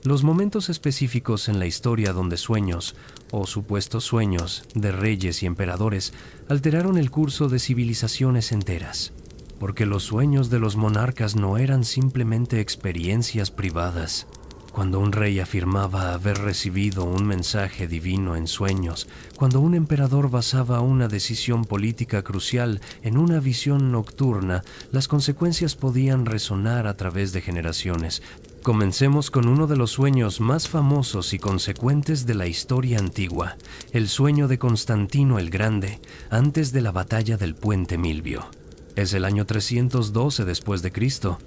S1: los momentos específicos en la historia donde sueños, o supuestos sueños, de reyes y emperadores alteraron el curso de civilizaciones enteras. Porque los sueños de los monarcas no eran simplemente experiencias privadas. Cuando un rey afirmaba haber recibido un mensaje divino en sueños, cuando un emperador basaba una decisión política crucial en una visión nocturna, las consecuencias podían resonar a través de generaciones. Comencemos con uno de los sueños más famosos y consecuentes de la historia antigua, el sueño de Constantino el Grande, antes de la batalla del Puente Milvio. Es el año 312 después de Cristo.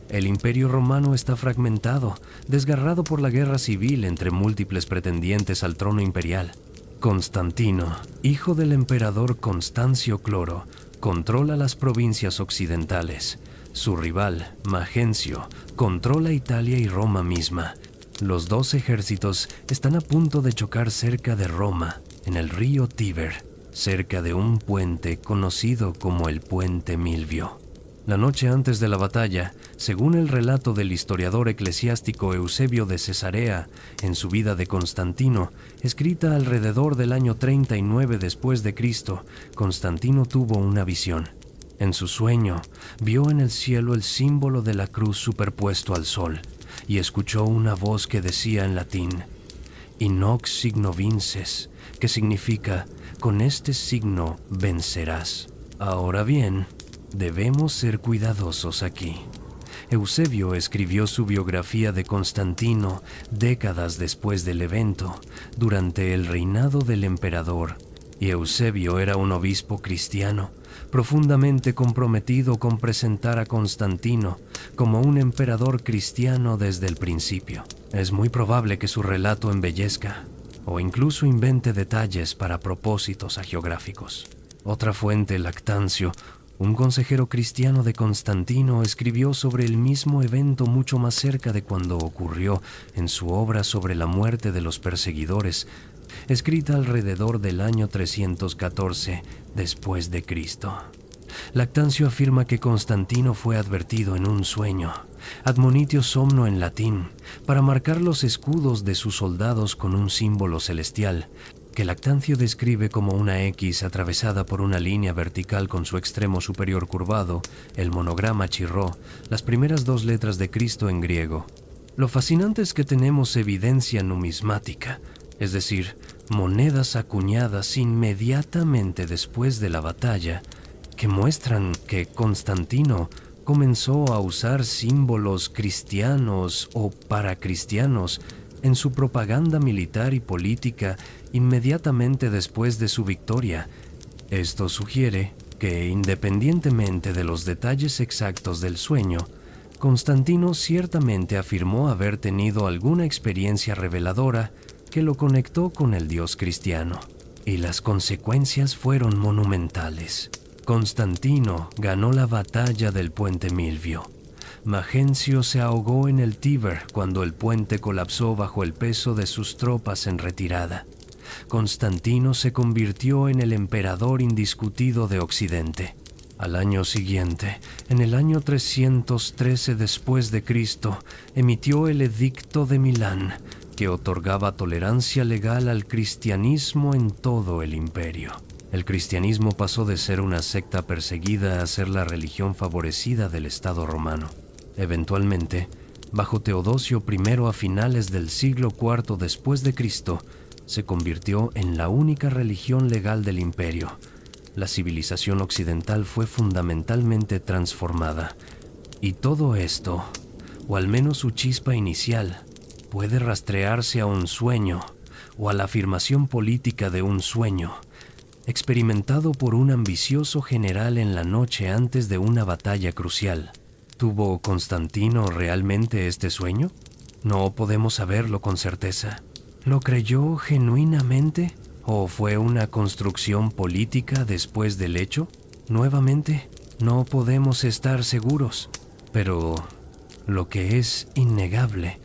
S1: El Imperio Romano está fragmentado, desgarrado por la guerra civil entre múltiples pretendientes al trono imperial. Constantino, hijo del emperador Constancio Cloro, controla las provincias occidentales. Su rival, Magencio, controla Italia y Roma misma. Los dos ejércitos están a punto de chocar cerca de Roma, en el río Tíber, cerca de un puente conocido como el Puente Milvio. La noche antes de la batalla, según el relato del historiador eclesiástico Eusebio de Cesarea en su vida de Constantino, escrita alrededor del año 39 después de Cristo, Constantino tuvo una visión. En su sueño, vio en el cielo el símbolo de la cruz superpuesto al sol. y escuchó una voz que decía en latín, "In hoc signo vinces", que significa, "con este signo vencerás". Ahora bien, debemos ser cuidadosos aquí. Eusebio escribió su biografía de Constantino décadas después del evento, durante el reinado del emperador, y Eusebio era un obispo cristiano, profundamente comprometido con presentar a Constantino como un emperador cristiano desde el principio. Es muy probable que su relato embellezca o incluso invente detalles para propósitos hagiográficos. Otra fuente, Lactancio, un consejero cristiano de Constantino, escribió sobre el mismo evento mucho más cerca de cuando ocurrió en su obra sobre la muerte de los perseguidores, escrita alrededor del año 314 después de Cristo. Lactancio afirma que Constantino fue advertido en un sueño, admonitio somno en latín, para marcar los escudos de sus soldados con un símbolo celestial, que Lactancio describe como una X atravesada por una línea vertical con su extremo superior curvado, el monograma Chirró, las primeras dos letras de Cristo en griego. Lo fascinante es que tenemos evidencia numismática, es decir, monedas acuñadas inmediatamente después de la batalla, que muestran que Constantino comenzó a usar símbolos cristianos o paracristianos en su propaganda militar y política inmediatamente después de su victoria. Esto sugiere que, independientemente de los detalles exactos del sueño, Constantino ciertamente afirmó haber tenido alguna experiencia reveladora que lo conectó con el Dios cristiano, y las consecuencias fueron monumentales. Constantino ganó la batalla del puente Milvio. Magencio se ahogó en el Tíber cuando el puente colapsó bajo el peso de sus tropas en retirada. Constantino se convirtió en el emperador indiscutido de Occidente. Al año siguiente, en el año 313 después de Cristo, emitió el Edicto de Milán, que otorgaba tolerancia legal al cristianismo en todo el imperio. El cristianismo pasó de ser una secta perseguida a ser la religión favorecida del Estado romano. Eventualmente, bajo Teodosio I a finales del siglo IV después de Cristo, se convirtió en la única religión legal del imperio. La civilización occidental fue fundamentalmente transformada. Y todo esto, o al menos su chispa inicial, puede rastrearse a un sueño o a la afirmación política de un sueño, experimentado por un ambicioso general en la noche antes de una batalla crucial. ¿Tuvo Constantino realmente este sueño? No podemos saberlo con certeza. ¿Lo creyó genuinamente o fue una construcción política después del hecho? Nuevamente, no podemos estar seguros, pero lo que es innegable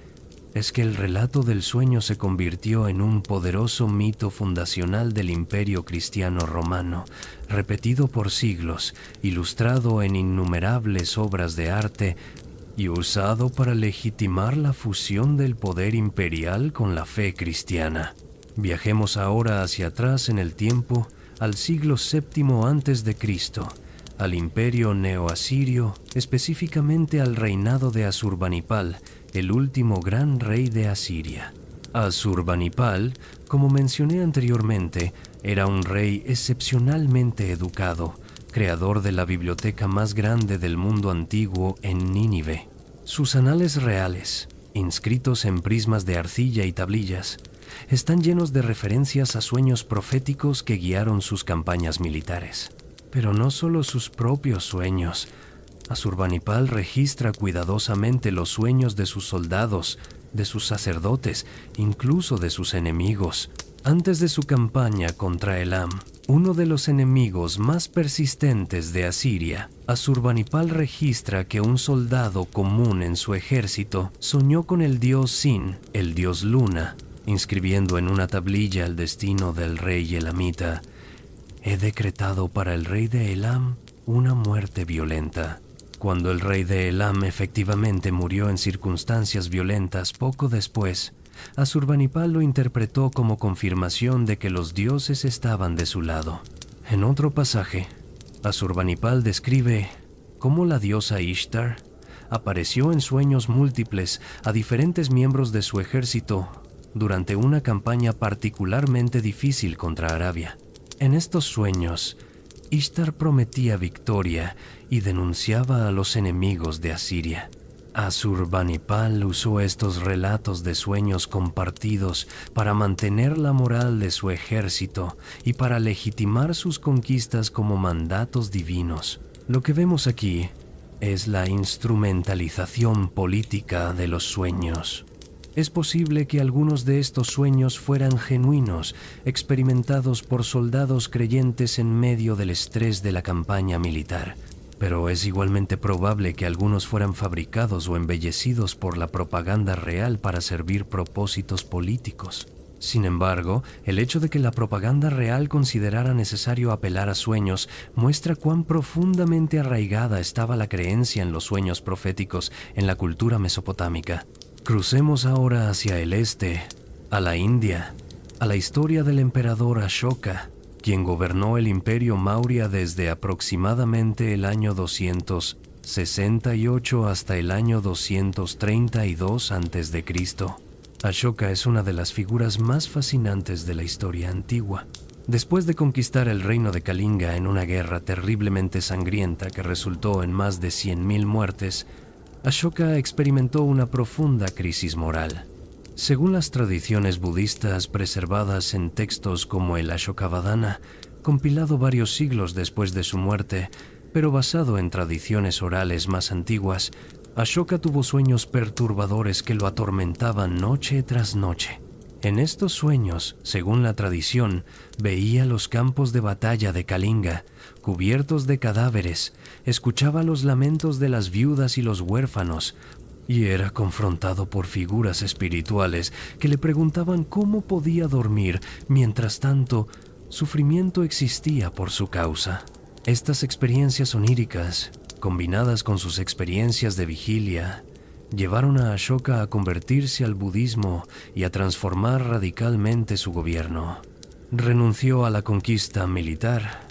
S1: es que el relato del sueño se convirtió en un poderoso mito fundacional del Imperio Cristiano Romano, repetido por siglos, ilustrado en innumerables obras de arte y usado para legitimar la fusión del poder imperial con la fe cristiana. Viajemos ahora hacia atrás en el tiempo, al siglo VII a.C., al Imperio Neoasirio, específicamente al reinado de Asurbanipal, el último gran rey de Asiria. Asurbanipal, como mencioné anteriormente, era un rey excepcionalmente educado, creador de la biblioteca más grande del mundo antiguo en Nínive. Sus anales reales, inscritos en prismas de arcilla y tablillas, están llenos de referencias a sueños proféticos que guiaron sus campañas militares. Pero no solo sus propios sueños. Asurbanipal registra cuidadosamente los sueños de sus soldados, de sus sacerdotes, incluso de sus enemigos. Antes de su campaña contra Elam, uno de los enemigos más persistentes de Asiria, Asurbanipal registra que un soldado común en su ejército soñó con el dios Sin, el dios Luna, inscribiendo en una tablilla el destino del rey elamita: «He decretado para el rey de Elam una muerte violenta». Cuando el rey de Elam efectivamente murió en circunstancias violentas poco después, Asurbanipal lo interpretó como confirmación de que los dioses estaban de su lado. En otro pasaje, Asurbanipal describe cómo la diosa Ishtar apareció en sueños múltiples a diferentes miembros de su ejército durante una campaña particularmente difícil contra Arabia. En estos sueños, Ishtar prometía victoria y denunciaba a los enemigos de Asiria. Asurbanipal usó estos relatos de sueños compartidos para mantener la moral de su ejército y para legitimar sus conquistas como mandatos divinos. Lo que vemos aquí es la instrumentalización política de los sueños. Es posible que algunos de estos sueños fueran genuinos, experimentados por soldados creyentes en medio del estrés de la campaña militar. Pero es igualmente probable que algunos fueran fabricados o embellecidos por la propaganda real para servir propósitos políticos. Sin embargo, el hecho de que la propaganda real considerara necesario apelar a sueños muestra cuán profundamente arraigada estaba la creencia en los sueños proféticos en la cultura mesopotámica. Crucemos ahora hacia el este, a la India, a la historia del emperador Ashoka, quien gobernó el imperio Maurya desde aproximadamente el año 268 hasta el año 232 a.C. Ashoka es una de las figuras más fascinantes de la historia antigua. Después de conquistar el reino de Kalinga en una guerra terriblemente sangrienta que resultó en más de 100.000 muertes, Ashoka experimentó una profunda crisis moral. Según las tradiciones budistas preservadas en textos como el Ashokavadana, compilado varios siglos después de su muerte, pero basado en tradiciones orales más antiguas, Ashoka tuvo sueños perturbadores que lo atormentaban noche tras noche. En estos sueños, según la tradición, veía los campos de batalla de Kalinga, cubiertos de cadáveres, escuchaba los lamentos de las viudas y los huérfanos, y era confrontado por figuras espirituales que le preguntaban cómo podía dormir, mientras tanto, sufrimiento existía por su causa. Estas experiencias oníricas, combinadas con sus experiencias de vigilia, llevaron a Ashoka a convertirse al budismo y a transformar radicalmente su gobierno. Renunció a la conquista militar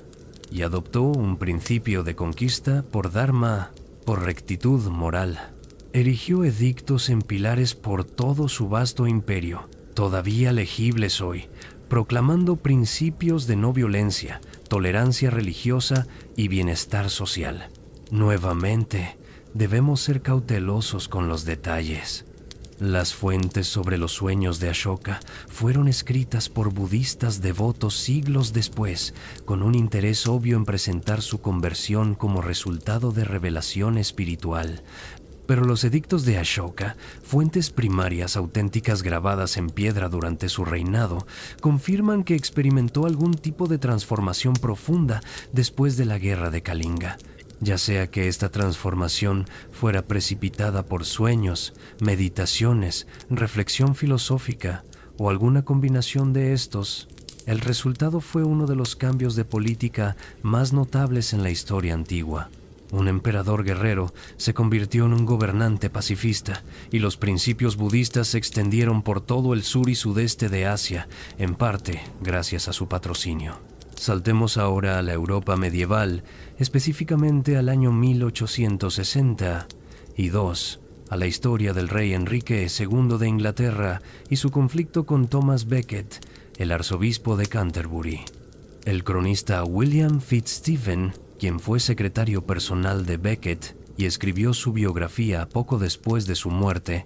S1: y adoptó un principio de conquista por dharma, por rectitud moral. Erigió edictos en pilares por todo su vasto imperio, todavía legibles hoy, proclamando principios de no violencia, tolerancia religiosa y bienestar social. Nuevamente, debemos ser cautelosos con los detalles. Las fuentes sobre los sueños de Ashoka fueron escritas por budistas devotos siglos después, con un interés obvio en presentar su conversión como resultado de revelación espiritual. Pero los edictos de Ashoka, fuentes primarias auténticas grabadas en piedra durante su reinado, confirman que experimentó algún tipo de transformación profunda después de la guerra de Kalinga. Ya sea que esta transformación fuera precipitada por sueños, meditaciones, reflexión filosófica o alguna combinación de estos, el resultado fue uno de los cambios de política más notables en la historia antigua. Un emperador guerrero se convirtió en un gobernante pacifista y los principios budistas se extendieron por todo el sur y sudeste de Asia, en parte gracias a su patrocinio. Saltemos ahora a la Europa medieval, específicamente al año 1862, a la historia del rey Enrique II de Inglaterra y su conflicto con Thomas Becket, el arzobispo de Canterbury. El cronista William Fitzstephen, quien fue secretario personal de Becket y escribió su biografía poco después de su muerte,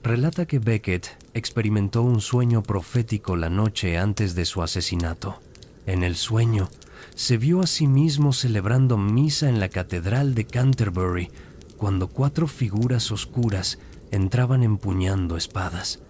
S1: relata que Becket experimentó un sueño profético la noche antes de su asesinato. En el sueño, se vio a sí mismo celebrando misa en la catedral de Canterbury, cuando 4 figuras oscuras entraban empuñando espadas.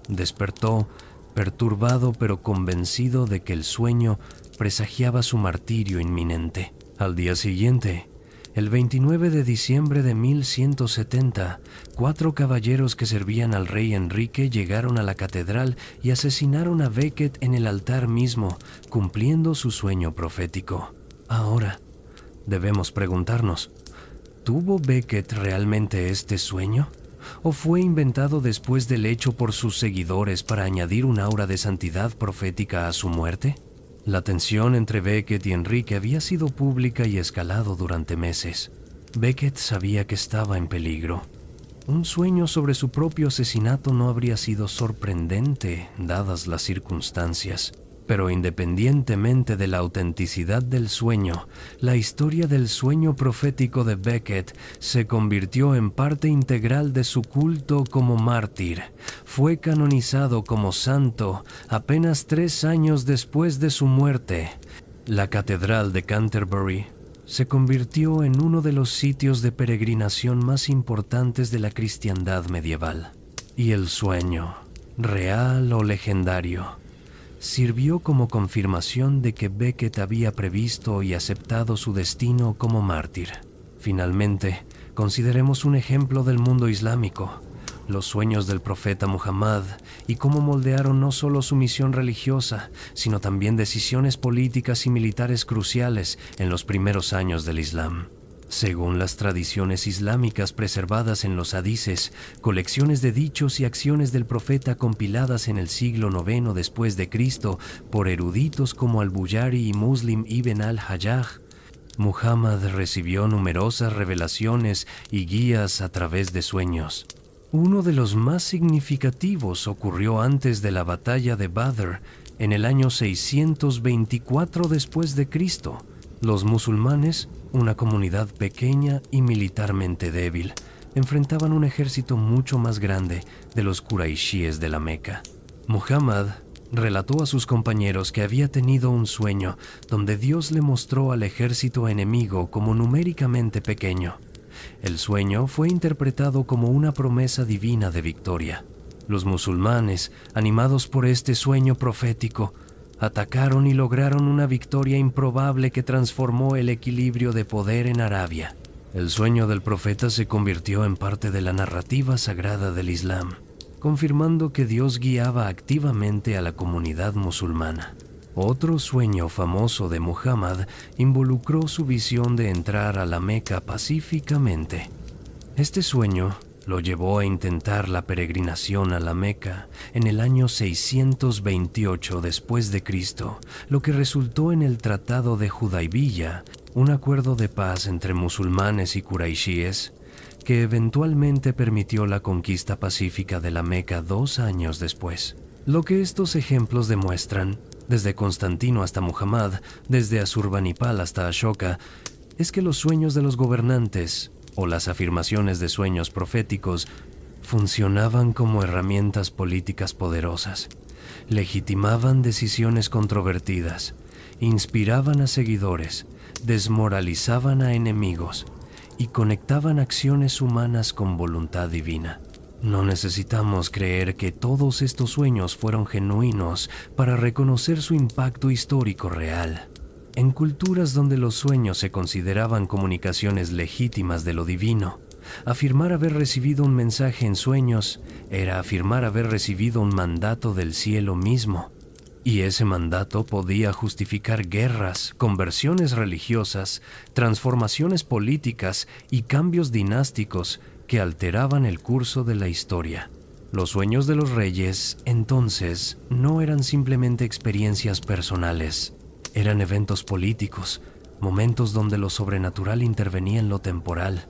S1: Despertó, perturbado pero convencido de que el sueño presagiaba su martirio inminente. Al día siguiente, el 29 de diciembre de 1170, 4 caballeros que servían al rey Enrique llegaron a la catedral y asesinaron a Becket en el altar mismo, cumpliendo su sueño profético. Ahora, debemos preguntarnos, ¿tuvo Becket realmente este sueño? ¿O fue inventado después del hecho por sus seguidores para añadir un aura de santidad profética a su muerte? La tensión entre Becket y Enrique había sido pública y escalado durante meses. Beckett sabía que estaba en peligro. Un sueño sobre su propio asesinato no habría sido sorprendente, dadas las circunstancias. Pero independientemente de la autenticidad del sueño, la historia del sueño profético de Beckett se convirtió en parte integral de su culto como mártir. Fue canonizado como santo apenas 3 años después de su muerte. La Catedral de Canterbury se convirtió en uno de los sitios de peregrinación más importantes de la cristiandad medieval. Y el sueño, real o legendario, sirvió como confirmación de que Beckett había previsto y aceptado su destino como mártir. Finalmente, consideremos un ejemplo del mundo islámico, los sueños del profeta Muhammad y cómo moldearon no solo su misión religiosa, sino también decisiones políticas y militares cruciales en los primeros años del Islam. Según las tradiciones islámicas preservadas en los hadices, colecciones de dichos y acciones del profeta compiladas en el siglo IX después de Cristo por eruditos como Al-Buyari y Muslim ibn al-Hajjaj, Muhammad recibió numerosas revelaciones y guías a través de sueños. Uno de los más significativos ocurrió antes de la batalla de Badr, en el año 624 después de Cristo. Los musulmanes, una comunidad pequeña y militarmente débil, enfrentaban un ejército mucho más grande de los quraishíes de la Meca. Muhammad relató a sus compañeros que había tenido un sueño donde Dios le mostró al ejército enemigo como numéricamente pequeño. El sueño fue interpretado como una promesa divina de victoria. Los musulmanes, animados por este sueño profético, atacaron y lograron una victoria improbable que transformó el equilibrio de poder en Arabia. El sueño del profeta se convirtió en parte de la narrativa sagrada del Islam, confirmando que Dios guiaba activamente a la comunidad musulmana. Otro sueño famoso de Muhammad involucró su visión de entrar a la Meca pacíficamente. Este sueño lo llevó a intentar la peregrinación a la Meca en el año 628 después de Cristo, lo que resultó en el Tratado de Hudaybiyah, un acuerdo de paz entre musulmanes y quraishíes, que eventualmente permitió la conquista pacífica de la Meca 2 años después. Lo que estos ejemplos demuestran, desde Constantino hasta Muhammad, desde Asurbanipal hasta Ashoka, es que los sueños de los gobernantes, o las afirmaciones de sueños proféticos, funcionaban como herramientas políticas poderosas, legitimaban decisiones controvertidas, inspiraban a seguidores, desmoralizaban a enemigos y conectaban acciones humanas con voluntad divina. No necesitamos creer que todos estos sueños fueron genuinos para reconocer su impacto histórico real. En culturas donde los sueños se consideraban comunicaciones legítimas de lo divino, afirmar haber recibido un mensaje en sueños era afirmar haber recibido un mandato del cielo mismo. Y ese mandato podía justificar guerras, conversiones religiosas, transformaciones políticas y cambios dinásticos que alteraban el curso de la historia. Los sueños de los reyes, entonces, no eran simplemente experiencias personales. Eran eventos políticos, momentos donde lo sobrenatural intervenía en lo temporal,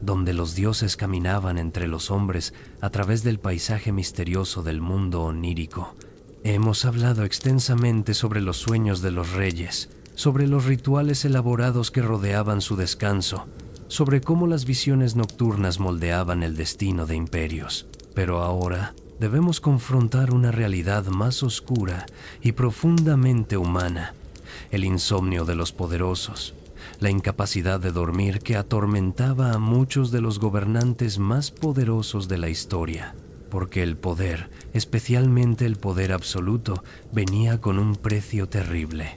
S1: donde los dioses caminaban entre los hombres a través del paisaje misterioso del mundo onírico. Hemos hablado extensamente sobre los sueños de los reyes, sobre los rituales elaborados que rodeaban su descanso, sobre cómo las visiones nocturnas moldeaban el destino de imperios. Pero ahora debemos confrontar una realidad más oscura y profundamente humana: el insomnio de los poderosos, la incapacidad de dormir que atormentaba a muchos de los gobernantes más poderosos de la historia, porque el poder, especialmente el poder absoluto, venía con un precio terrible.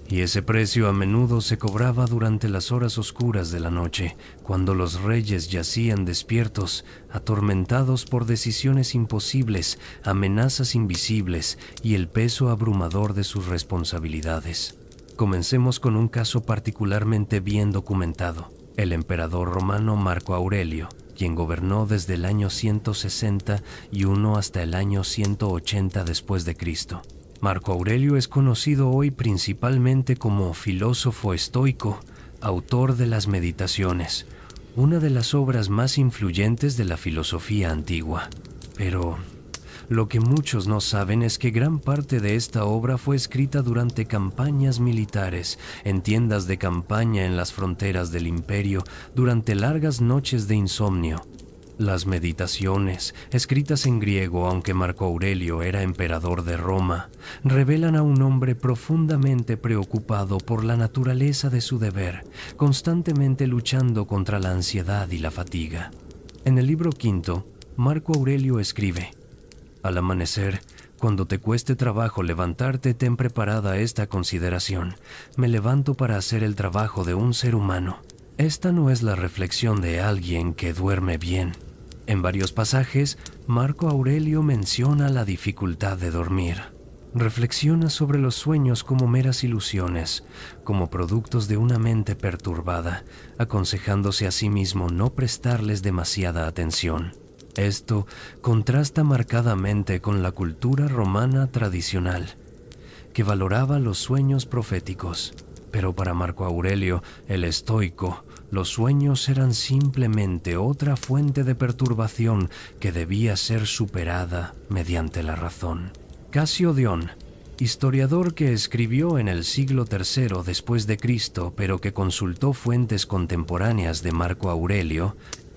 S1: Y ese precio a menudo se cobraba durante las horas oscuras de la noche, cuando los reyes yacían despiertos, atormentados por decisiones imposibles, amenazas invisibles y el peso abrumador de sus responsabilidades. Comencemos con un caso particularmente bien documentado: el emperador romano Marco Aurelio, quien gobernó desde el año 161 hasta el año 180 después de Cristo. Marco Aurelio es conocido hoy principalmente como filósofo estoico, autor de las Meditaciones, una de las obras más influyentes de la filosofía antigua. Pero lo que muchos no saben es que gran parte de esta obra fue escrita durante campañas militares, en tiendas de campaña en las fronteras del imperio, durante largas noches de insomnio. Las Meditaciones, escritas en griego aunque Marco Aurelio era emperador de Roma, revelan a un hombre profundamente preocupado por la naturaleza de su deber, constantemente luchando contra la ansiedad y la fatiga. En el libro quinto, Marco Aurelio escribe: «Al amanecer, cuando te cueste trabajo levantarte, ten preparada esta consideración. Me levanto para hacer el trabajo de un ser humano». Esta no es la reflexión de alguien que duerme bien. En varios pasajes, Marco Aurelio menciona la dificultad de dormir. Reflexiona sobre los sueños como meras ilusiones, como productos de una mente perturbada, aconsejándose a sí mismo no prestarles demasiada atención. Esto contrasta marcadamente con la cultura romana tradicional, que valoraba los sueños proféticos. Pero para Marco Aurelio, el estoico, los sueños eran simplemente otra fuente de perturbación que debía ser superada mediante la razón. Casio Dión, historiador que escribió en el siglo III después de Cristo, pero que consultó fuentes contemporáneas de Marco Aurelio,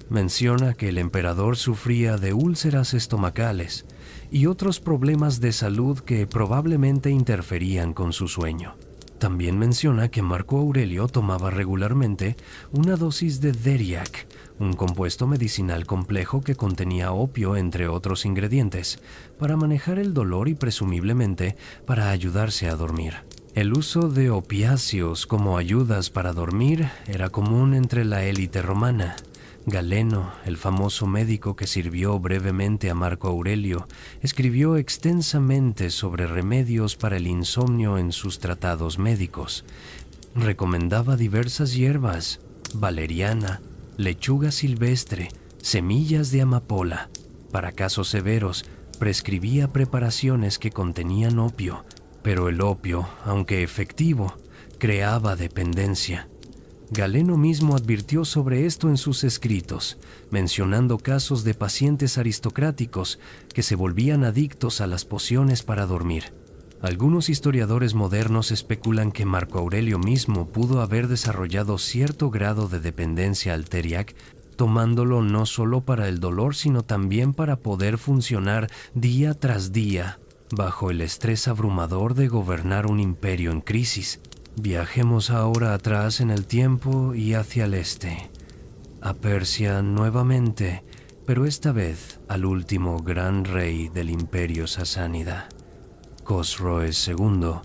S1: menciona que el emperador sufría de úlceras estomacales y otros problemas de salud que probablemente interferían con su sueño. También menciona que Marco Aurelio tomaba regularmente una dosis de Deriac, un compuesto medicinal complejo que contenía opio entre otros ingredientes, para manejar el dolor y presumiblemente para ayudarse a dormir. El uso de opiáceos como ayudas para dormir era común entre la élite romana. Galeno, el famoso médico que sirvió brevemente a Marco Aurelio, escribió extensamente sobre remedios para el insomnio en sus tratados médicos. Recomendaba diversas hierbas: valeriana, lechuga silvestre, semillas de amapola. Para casos severos, prescribía preparaciones que contenían opio, pero el opio, aunque efectivo, creaba dependencia. Galeno mismo advirtió sobre esto en sus escritos, mencionando casos de pacientes aristocráticos que se volvían adictos a las pociones para dormir. Algunos historiadores modernos especulan que Marco Aurelio mismo pudo haber desarrollado cierto grado de dependencia al Teriac, tomándolo no solo para el dolor, sino también para poder funcionar día tras día bajo el estrés abrumador de gobernar un imperio en crisis. Viajemos ahora atrás en el tiempo y hacia el este, a Persia nuevamente, pero esta vez al último gran rey del imperio sasánida, Cosroes II,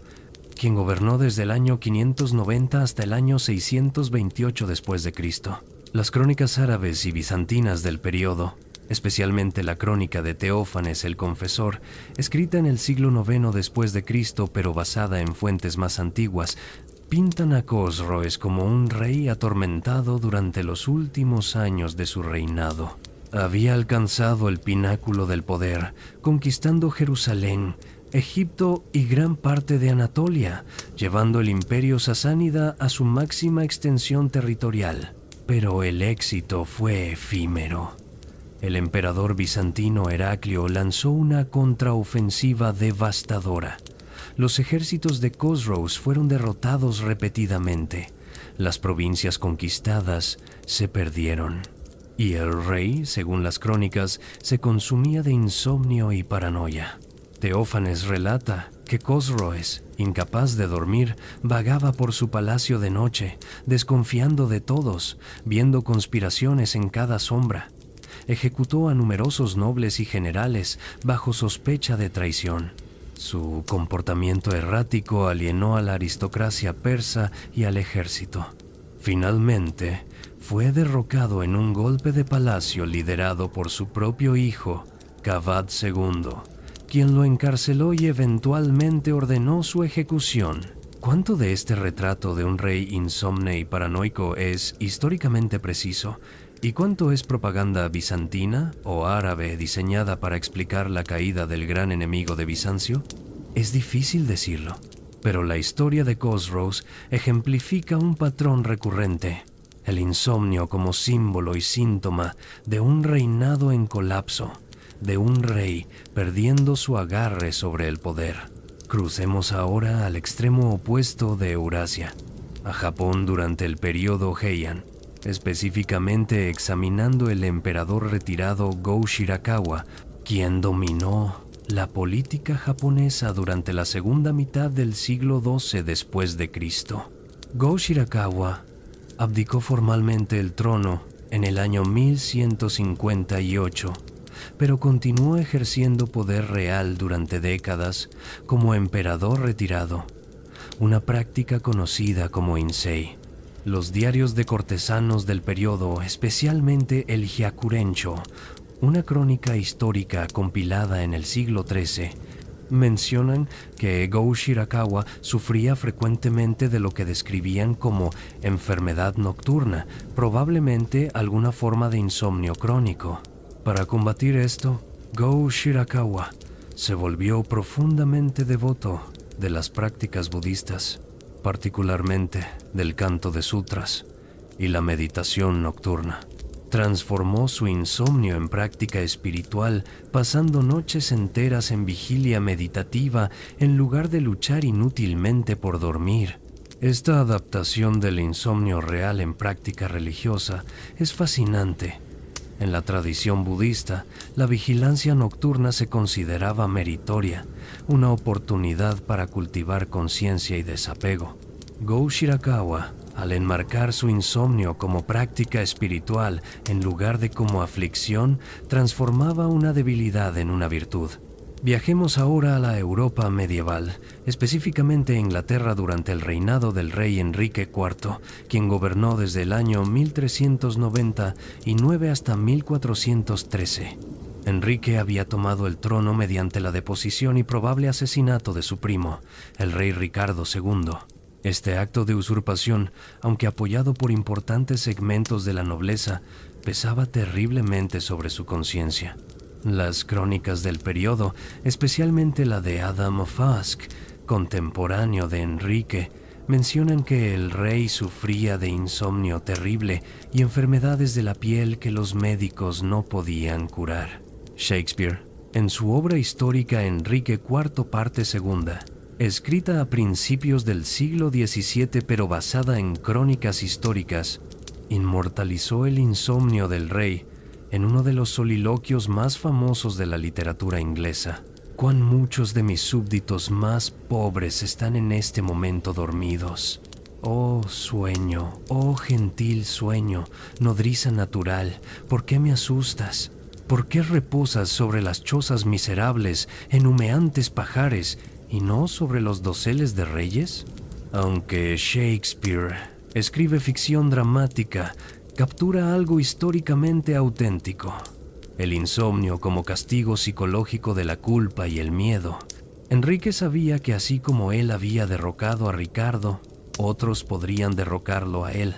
S1: quien gobernó desde el año 590 hasta el año 628 después de Cristo. Las crónicas árabes y bizantinas del periodo, especialmente la crónica de Teófanes el Confesor, escrita en el siglo IX después de Cristo pero basada en fuentes más antiguas, pintan a Cosroes como un rey atormentado durante los últimos años de su reinado. Había alcanzado el pináculo del poder, conquistando Jerusalén, Egipto y gran parte de Anatolia, llevando el imperio sasánida a su máxima extensión territorial. Pero el éxito fue efímero. El emperador bizantino Heraclio lanzó una contraofensiva devastadora. Los ejércitos de Cosroes fueron derrotados repetidamente. Las provincias conquistadas se perdieron. Y el rey, según las crónicas, se consumía de insomnio y paranoia. Teófanes relata que Cosroes, incapaz de dormir, vagaba por su palacio de noche, desconfiando de todos, viendo conspiraciones en cada sombra. Ejecutó a numerosos nobles y generales bajo sospecha de traición. Su comportamiento errático alienó a la aristocracia persa y al ejército. Finalmente, fue derrocado en un golpe de palacio liderado por su propio hijo, Cavad II, quien lo encarceló y eventualmente ordenó su ejecución. ¿Cuánto de este retrato de un rey insomne y paranoico es históricamente preciso? ¿Y cuánto es propaganda bizantina o árabe diseñada para explicar la caída del gran enemigo de Bizancio? Es difícil decirlo, pero la historia de Cosroes ejemplifica un patrón recurrente. el insomnio como símbolo y síntoma de un reinado en colapso, de un rey perdiendo su agarre sobre el poder. Crucemos ahora al extremo opuesto de Eurasia, a Japón durante el período Heian, específicamente examinando el emperador retirado Go Shirakawa, quien dominó la política japonesa durante la segunda mitad del siglo XII después de Cristo. Go Shirakawa abdicó formalmente el trono en el año 1158, pero continuó ejerciendo poder real durante décadas como emperador retirado, una práctica conocida como Insei. Los diarios de cortesanos del periodo, especialmente el Hyakurencho, una crónica histórica compilada en el siglo XIII, mencionan que Go Shirakawa sufría frecuentemente de lo que describían como enfermedad nocturna, probablemente alguna forma de insomnio crónico. Para combatir esto, Go Shirakawa se volvió profundamente devoto de las prácticas budistas, particularmente del canto de sutras y la meditación nocturna. Transformó su insomnio en práctica espiritual, pasando noches enteras en vigilia meditativa en lugar de luchar inútilmente por dormir. Esta adaptación del insomnio real en práctica religiosa es fascinante. En la tradición budista, la vigilancia nocturna se consideraba meritoria, una oportunidad para cultivar conciencia y desapego. Go Shirakawa, al enmarcar su insomnio como práctica espiritual en lugar de como aflicción, transformaba una debilidad en una virtud. Viajemos ahora a la Europa medieval, específicamente Inglaterra durante el reinado del rey Enrique IV, quien gobernó desde el año 1399 hasta 1413. Enrique había tomado el trono mediante la deposición y probable asesinato de su primo, el rey Ricardo II. Este acto de usurpación, aunque apoyado por importantes segmentos de la nobleza, pesaba terriblemente sobre su conciencia. Las crónicas del periodo, especialmente la de Adam of Usk, contemporáneo de Enrique, mencionan que el rey sufría de insomnio terrible y enfermedades de la piel que los médicos no podían curar. Shakespeare, en su obra histórica Enrique IV parte segunda, escrita a principios del siglo XVII pero basada en crónicas históricas, inmortalizó el insomnio del rey en uno de los soliloquios más famosos de la literatura inglesa. Cuán muchos de mis súbditos más pobres están en este momento dormidos. Oh sueño, oh gentil sueño, nodriza natural, ¿por qué me asustas? ¿Por qué reposas sobre las chozas miserables en humeantes pajares y no sobre los doseles de reyes? Aunque Shakespeare escribe ficción dramática, captura algo históricamente auténtico: el insomnio como castigo psicológico de la culpa y el miedo. Enrique sabía que así como él había derrocado a Ricardo, otros podrían derrocarlo a él.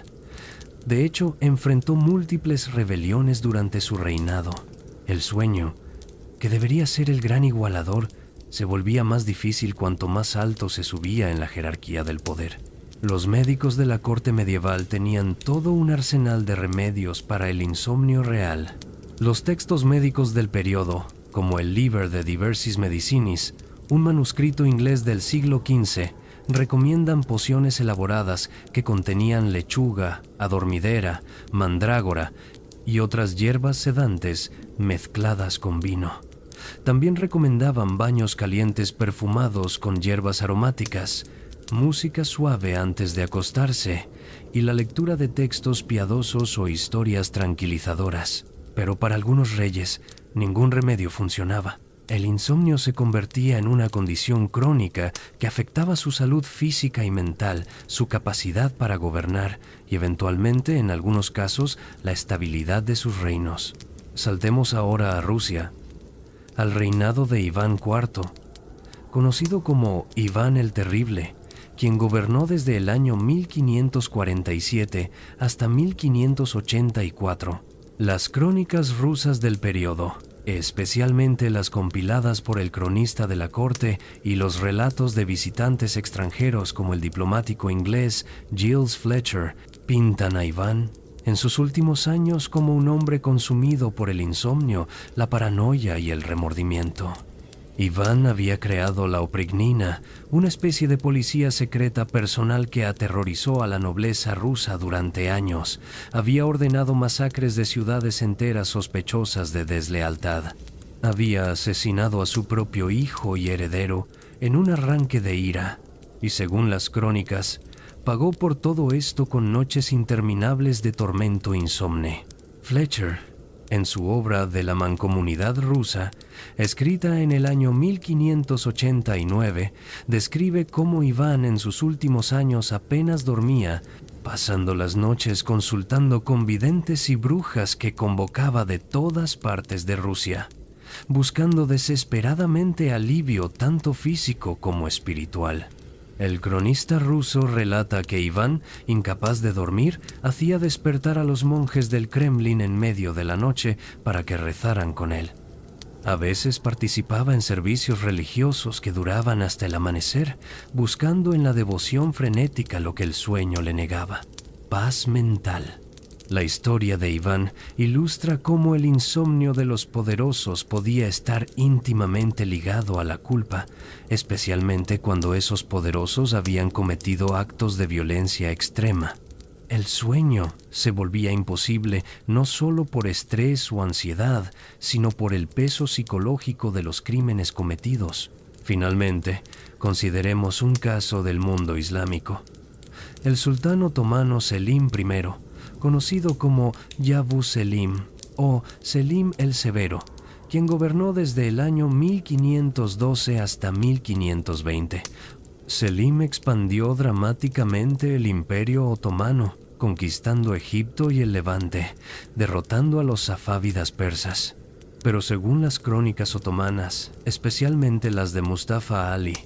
S1: De hecho, enfrentó múltiples rebeliones durante su reinado. El sueño, que debería ser el gran igualador, se volvía más difícil cuanto más alto se subía en la jerarquía del poder. Los médicos de la corte medieval tenían todo un arsenal de remedios para el insomnio real. Los textos médicos del periodo, como el Liber de Diversis Medicinis, un manuscrito inglés del siglo XV, recomiendan pociones elaboradas que contenían lechuga, adormidera, mandrágora y otras hierbas sedantes mezcladas con vino. También recomendaban baños calientes perfumados con hierbas aromáticas, música suave antes de acostarse y la lectura de textos piadosos o historias tranquilizadoras. Pero para algunos reyes, ningún remedio funcionaba. El insomnio se convertía en una condición crónica que afectaba su salud física y mental, su capacidad para gobernar y eventualmente, en algunos casos, la estabilidad de sus reinos. Saltemos ahora a Rusia, al reinado de Iván IV, conocido como Iván el Terrible, quien gobernó desde el año 1547 hasta 1584. Las crónicas rusas del periodo, especialmente las compiladas por el cronista de la corte y los relatos de visitantes extranjeros como el diplomático inglés Giles Fletcher, pintan a Iván En sus últimos años como un hombre consumido por el insomnio, la paranoia y el remordimiento. Iván había creado la Oprignina, una especie de policía secreta personal que aterrorizó a la nobleza rusa durante años. Había ordenado masacres de ciudades enteras sospechosas de deslealtad. Había asesinado a su propio hijo y heredero en un arranque de ira, y según las crónicas, pagó por todo esto con noches interminables de tormento insomne. Fletcher, en su obra de la Mancomunidad rusa, escrita en el año 1589, describe cómo Iván en sus últimos años apenas dormía, pasando las noches consultando con videntes y brujas que convocaba de todas partes de Rusia, buscando desesperadamente alivio tanto físico como espiritual. El cronista ruso relata que Iván, incapaz de dormir, hacía despertar a los monjes del Kremlin en medio de la noche para que rezaran con él. A veces participaba en servicios religiosos que duraban hasta el amanecer, buscando en la devoción frenética lo que el sueño le negaba: paz mental. La historia de Iván ilustra cómo el insomnio de los poderosos podía estar íntimamente ligado a la culpa, especialmente cuando esos poderosos habían cometido actos de violencia extrema. El sueño se volvía imposible no solo por estrés o ansiedad, sino por el peso psicológico de los crímenes cometidos. Finalmente, consideremos un caso del mundo islámico. El sultán otomano Selim I, conocido como Yavuz Selim o Selim el Severo, quien gobernó desde el año 1512 hasta 1520. Selim expandió dramáticamente el Imperio Otomano, conquistando Egipto y el Levante, derrotando a los safávidas persas. Pero según las crónicas otomanas, especialmente las de Mustafa Ali,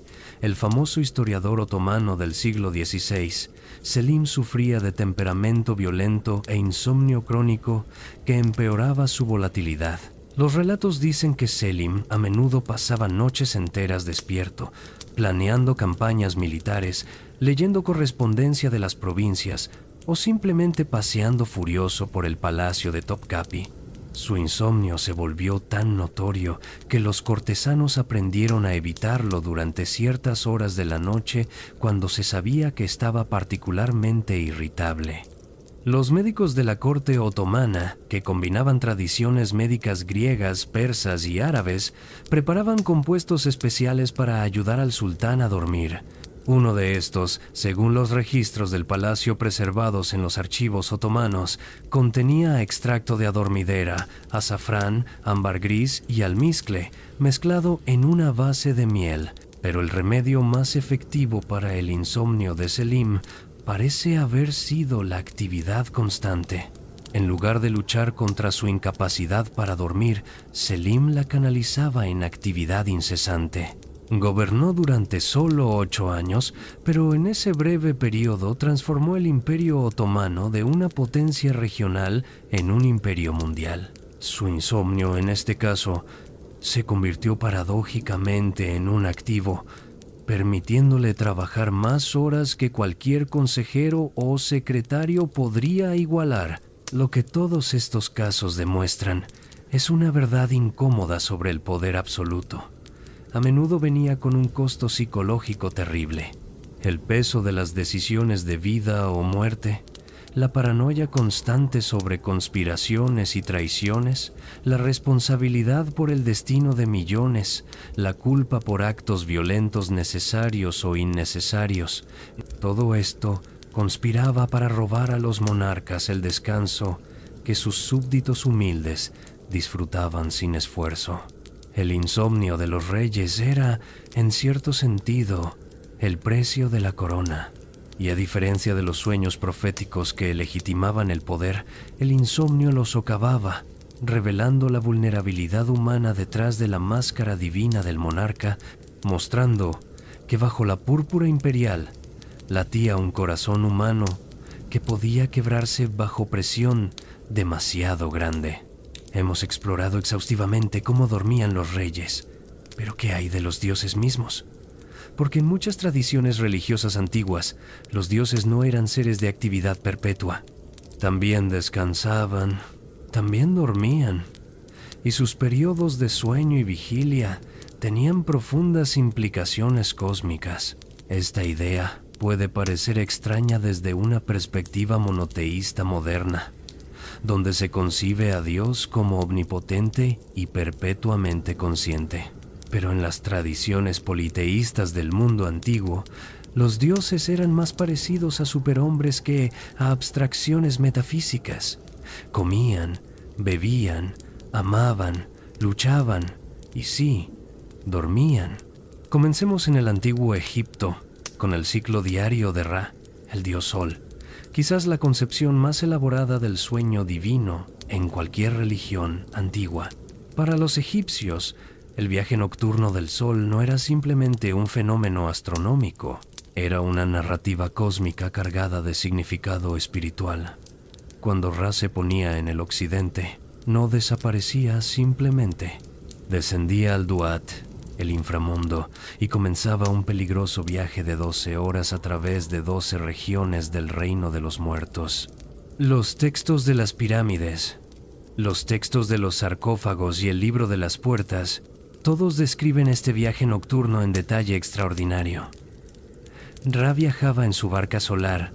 S1: el famoso historiador otomano del siglo XVI, Selim sufría de temperamento violento e insomnio crónico que empeoraba su volatilidad. Los relatos dicen que Selim a menudo pasaba noches enteras despierto, planeando campañas militares, leyendo correspondencia de las provincias o simplemente paseando furioso por el palacio de Topkapi. Su insomnio se volvió tan notorio que los cortesanos aprendieron a evitarlo durante ciertas horas de la noche cuando se sabía que estaba particularmente irritable. Los médicos de la corte otomana, que combinaban tradiciones médicas griegas, persas y árabes, preparaban compuestos especiales para ayudar al sultán a dormir. Uno de estos, según los registros del palacio preservados en los archivos otomanos, contenía extracto de adormidera, azafrán, ámbar gris y almizcle, mezclado en una base de miel. Pero el remedio más efectivo para el insomnio de Selim parece haber sido la actividad constante. En lugar de luchar contra su incapacidad para dormir, Selim la canalizaba en actividad incesante. Gobernó durante solo 8 años, pero en ese breve periodo transformó el Imperio Otomano de una potencia regional en un imperio mundial. Su insomnio, en este caso, se convirtió paradójicamente en un activo, permitiéndole trabajar más horas que cualquier consejero o secretario podría igualar. Lo que todos estos casos demuestran es una verdad incómoda sobre el poder absoluto. A menudo venía con un costo psicológico terrible: el peso de las decisiones de vida o muerte, la paranoia constante sobre conspiraciones y traiciones, la responsabilidad por el destino de millones, la culpa por actos violentos necesarios o innecesarios. Todo esto conspiraba para robar a los monarcas el descanso que sus súbditos humildes disfrutaban sin esfuerzo. El insomnio de los reyes era, en cierto sentido, el precio de la corona. Y a diferencia de los sueños proféticos que legitimaban el poder, el insomnio los socavaba, revelando la vulnerabilidad humana detrás de la máscara divina del monarca, mostrando que bajo la púrpura imperial latía un corazón humano que podía quebrarse bajo presión demasiado grande. Hemos explorado exhaustivamente cómo dormían los reyes, pero ¿qué hay de los dioses mismos? Porque en muchas tradiciones religiosas antiguas, los dioses no eran seres de actividad perpetua. También descansaban, también dormían, y sus periodos de sueño y vigilia tenían profundas implicaciones cósmicas. Esta idea puede parecer extraña desde una perspectiva monoteísta moderna, donde se concibe a Dios como omnipotente y perpetuamente consciente. Pero en las tradiciones politeístas del mundo antiguo, los dioses eran más parecidos a superhombres que a abstracciones metafísicas. Comían, bebían, amaban, luchaban y sí, dormían. Comencemos en el antiguo Egipto, con el ciclo diario de Ra, el dios Sol, quizás la concepción más elaborada del sueño divino en cualquier religión antigua. Para los egipcios, el viaje nocturno del Sol no era simplemente un fenómeno astronómico, era una narrativa cósmica cargada de significado espiritual. Cuando Ra se ponía en el occidente, no desaparecía simplemente. Descendía al Duat, el inframundo, y comenzaba un peligroso viaje de 12 horas a través de 12 regiones del reino de los muertos. Los textos de las pirámides, los textos de los sarcófagos y el libro de las puertas, todos describen este viaje nocturno en detalle extraordinario. Ra viajaba en su barca solar,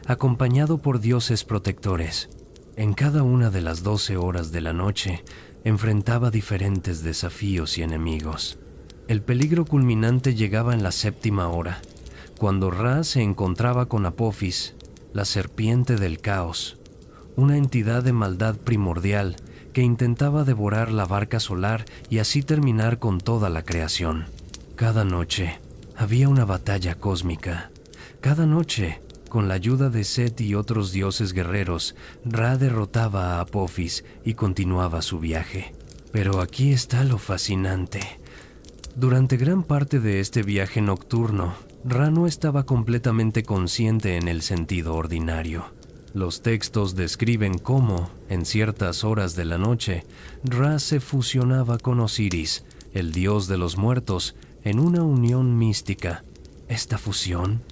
S1: acompañado por dioses protectores. En cada una de las 12 horas de la noche, enfrentaba diferentes desafíos y enemigos. El peligro culminante llegaba en la 7ª hora, cuando Ra se encontraba con Apophis, la serpiente del caos, una entidad de maldad primordial que intentaba devorar la barca solar y así terminar con toda la creación. Cada noche había una batalla cósmica. Cada noche, con la ayuda de Set y otros dioses guerreros, Ra derrotaba a Apophis y continuaba su viaje. Pero aquí está lo fascinante. Durante gran parte de este viaje nocturno, Ra no estaba completamente consciente en el sentido ordinario. Los textos describen cómo, en ciertas horas de la noche, Ra se fusionaba con Osiris, el dios de los muertos, en una unión mística. Esta fusión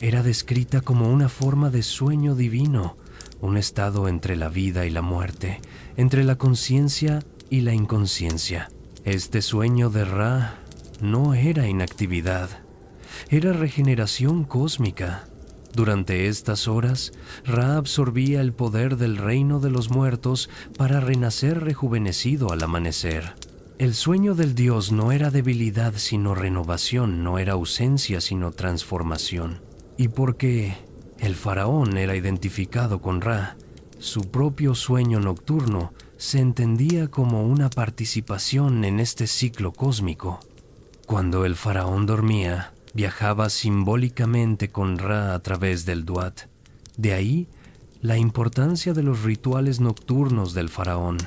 S1: era descrita como una forma de sueño divino, un estado entre la vida y la muerte, entre la conciencia y la inconsciencia. Este sueño de Ra no era inactividad, era regeneración cósmica. Durante estas horas, Ra absorbía el poder del reino de los muertos para renacer rejuvenecido al amanecer. El sueño del dios no era debilidad sino renovación, no era ausencia sino transformación. Y porque el faraón era identificado con Ra, su propio sueño nocturno se entendía como una participación en este ciclo cósmico. Cuando el faraón dormía, viajaba simbólicamente con Ra a través del Duat. De ahí la importancia de los rituales nocturnos del faraón,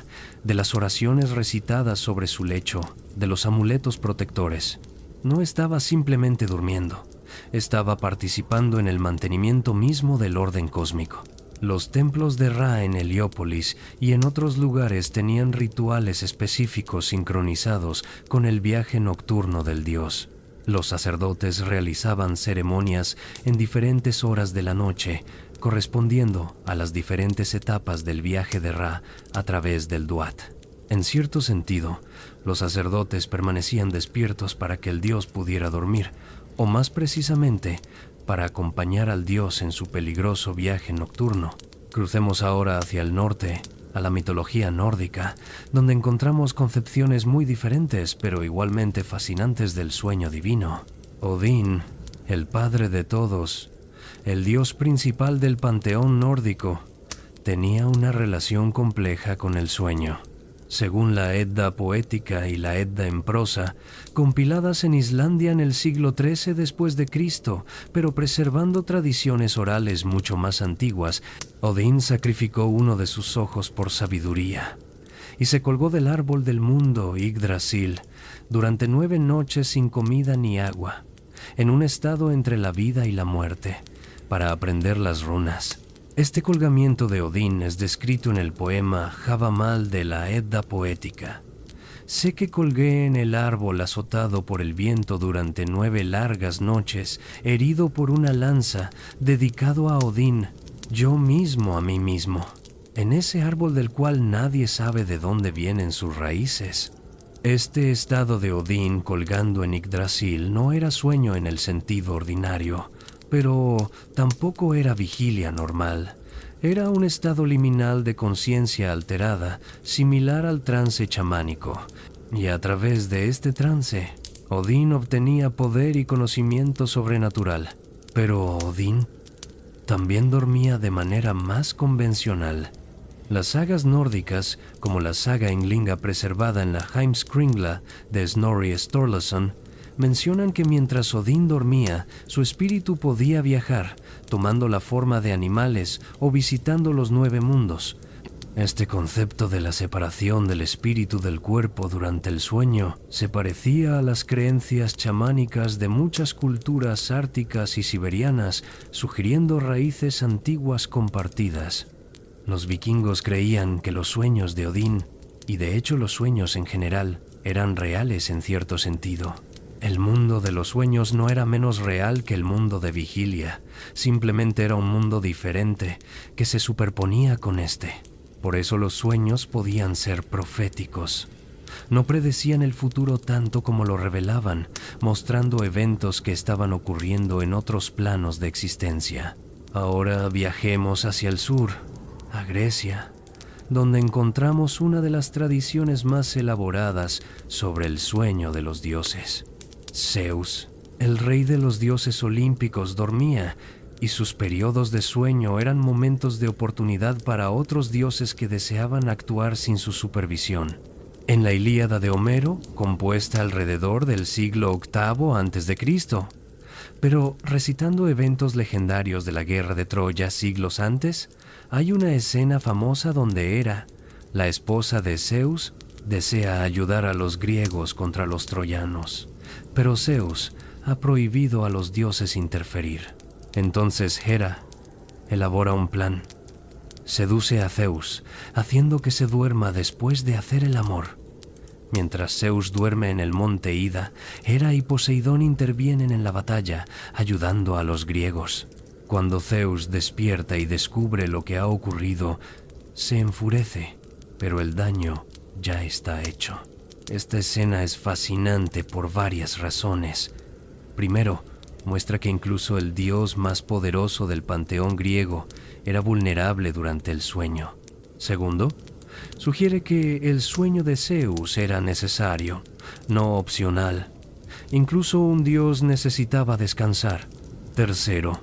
S1: de las oraciones recitadas sobre su lecho, de los amuletos protectores. No estaba simplemente durmiendo, estaba participando en el mantenimiento mismo del orden cósmico. Los templos de Ra en Heliópolis y en otros lugares tenían rituales específicos sincronizados con el viaje nocturno del dios. Los sacerdotes realizaban ceremonias en diferentes horas de la noche, correspondiendo a las diferentes etapas del viaje de Ra a través del Duat. En cierto sentido, los sacerdotes permanecían despiertos para que el dios pudiera dormir, o más precisamente, para acompañar al dios en su peligroso viaje nocturno. Crucemos ahora hacia el norte, a la mitología nórdica, donde encontramos concepciones muy diferentes pero igualmente fascinantes del sueño divino. Odín, el padre de todos, el dios principal del panteón nórdico, tenía una relación compleja con el sueño. Según la Edda poética y la Edda en prosa, compiladas en Islandia en el siglo XIII después de Cristo, pero preservando tradiciones orales mucho más antiguas, Odín sacrificó uno de sus ojos por sabiduría y se colgó del árbol del mundo, Yggdrasil, durante 9 noches sin comida ni agua, en un estado entre la vida y la muerte, para aprender las runas. Este colgamiento de Odín es descrito en el poema Havamal de la Edda poética. Sé que colgué en el árbol azotado por el viento durante 9 largas noches, herido por una lanza, dedicado a Odín, yo mismo a mí mismo, en ese árbol del cual nadie sabe de dónde vienen sus raíces. Este estado de Odín colgando en Yggdrasil no era sueño en el sentido ordinario, pero tampoco era vigilia normal. Era un estado liminal de conciencia alterada, similar al trance chamánico, y a través de este trance, Odín obtenía poder y conocimiento sobrenatural. Pero Odín también dormía de manera más convencional. Las sagas nórdicas, como la saga Ynglinga preservada en la Heimskringla de Snorri Sturluson, mencionan que mientras Odín dormía, su espíritu podía viajar, tomando la forma de animales o visitando los 9 mundos. Este concepto de la separación del espíritu del cuerpo durante el sueño se parecía a las creencias chamánicas de muchas culturas árticas y siberianas, sugiriendo raíces antiguas compartidas. Los vikingos creían que los sueños de Odín, y de hecho los sueños en general, eran reales en cierto sentido. El mundo de los sueños no era menos real que el mundo de vigilia, simplemente era un mundo diferente que se superponía con este. Por eso los sueños podían ser proféticos. No predecían el futuro tanto como lo revelaban, mostrando eventos que estaban ocurriendo en otros planos de existencia. Ahora viajemos hacia el sur, a Grecia, donde encontramos una de las tradiciones más elaboradas sobre el sueño de los dioses. Zeus, el rey de los dioses olímpicos, dormía, y sus periodos de sueño eran momentos de oportunidad para otros dioses que deseaban actuar sin su supervisión. En la Ilíada de Homero, compuesta alrededor del siglo VIII a.C., pero recitando eventos legendarios de la guerra de Troya siglos antes, hay una escena famosa donde Hera, la esposa de Zeus, desea ayudar a los griegos contra los troyanos, pero Zeus ha prohibido a los dioses interferir. Entonces Hera elabora un plan. Seduce a Zeus, haciendo que se duerma después de hacer el amor. Mientras Zeus duerme en el monte Ida, Hera y Poseidón intervienen en la batalla, ayudando a los griegos. Cuando Zeus despierta y descubre lo que ha ocurrido, se enfurece, pero el daño ya está hecho. Esta escena es fascinante por varias razones. Primero, muestra que incluso el dios más poderoso del panteón griego era vulnerable durante el sueño. Segundo, sugiere que el sueño de Zeus era necesario, no opcional. Incluso un dios necesitaba descansar. Tercero,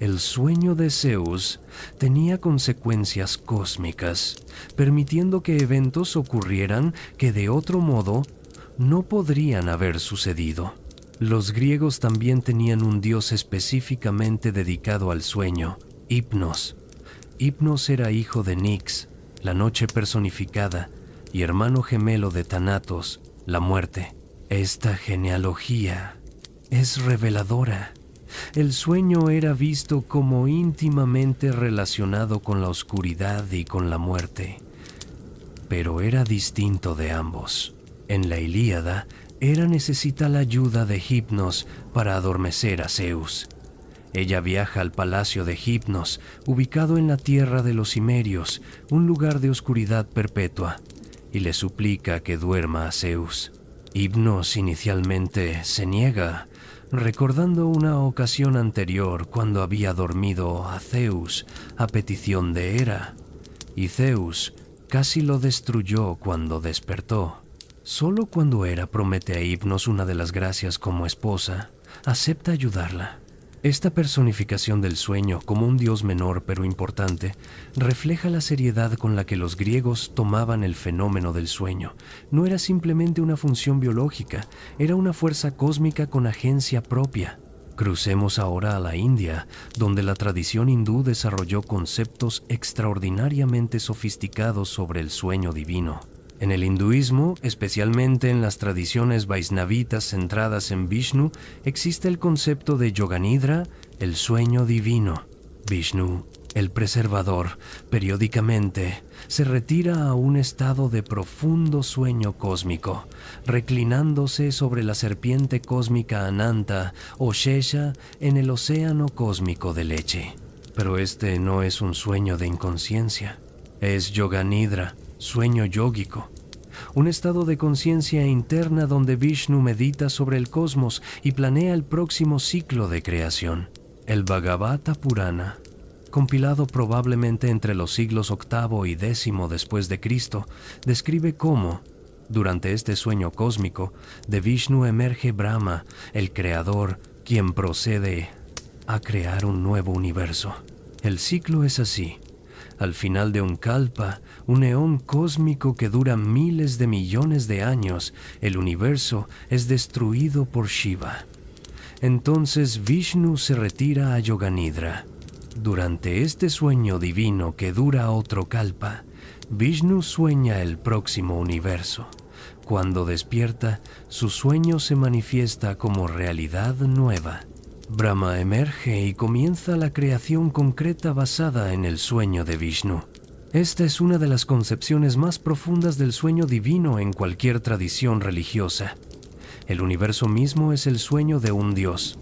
S1: el sueño de Zeus tenía consecuencias cósmicas, permitiendo que eventos ocurrieran que de otro modo no podrían haber sucedido. Los griegos también tenían un dios específicamente dedicado al sueño, Hipnos. Hipnos era hijo de Nix, la noche personificada, y hermano gemelo de Thanatos, la muerte. Esta genealogía es reveladora. El sueño era visto como íntimamente relacionado con la oscuridad y con la muerte, pero era distinto de ambos. En la Ilíada, Hera necesita la ayuda de Hipnos para adormecer a Zeus. Ella viaja al palacio de Hipnos, ubicado en la tierra de los Cimerios, un lugar de oscuridad perpetua, y le suplica que duerma a Zeus. Hipnos inicialmente se niega, recordando una ocasión anterior cuando había dormido a Zeus a petición de Hera, y Zeus casi lo destruyó cuando despertó. Solo cuando Hera promete a Hipnos una de las gracias como esposa, acepta ayudarla. Esta personificación del sueño como un dios menor pero importante refleja la seriedad con la que los griegos tomaban el fenómeno del sueño. No era simplemente una función biológica, era una fuerza cósmica con agencia propia. Crucemos ahora a la India, donde la tradición hindú desarrolló conceptos extraordinariamente sofisticados sobre el sueño divino. En el hinduismo, especialmente en las tradiciones vaisnavitas centradas en Vishnu, existe el concepto de Yoganidra, el sueño divino. Vishnu, el preservador, periódicamente se retira a un estado de profundo sueño cósmico, reclinándose sobre la serpiente cósmica Ananta o Shesha en el océano cósmico de leche. Pero este no es un sueño de inconsciencia, es Yoga Nidra, sueño yógico, un estado de conciencia interna donde Vishnu medita sobre el cosmos y planea el próximo ciclo de creación. El Bhagavata Purana, compilado probablemente entre los siglos VIII y X después de Cristo, describe cómo, durante este sueño cósmico, de Vishnu emerge Brahma, el creador, quien procede a crear un nuevo universo. El ciclo es así. Al final de un kalpa, un eón cósmico que dura miles de millones de años, el universo es destruido por Shiva. Entonces Vishnu se retira a Yoga Nidra. Durante este sueño divino que dura otro kalpa, Vishnu sueña el próximo universo. Cuando despierta, su sueño se manifiesta como realidad nueva. Brahma emerge y comienza la creación concreta basada en el sueño de Vishnu. Esta es una de las concepciones más profundas del sueño divino en cualquier tradición religiosa. El universo mismo es el sueño de un Dios,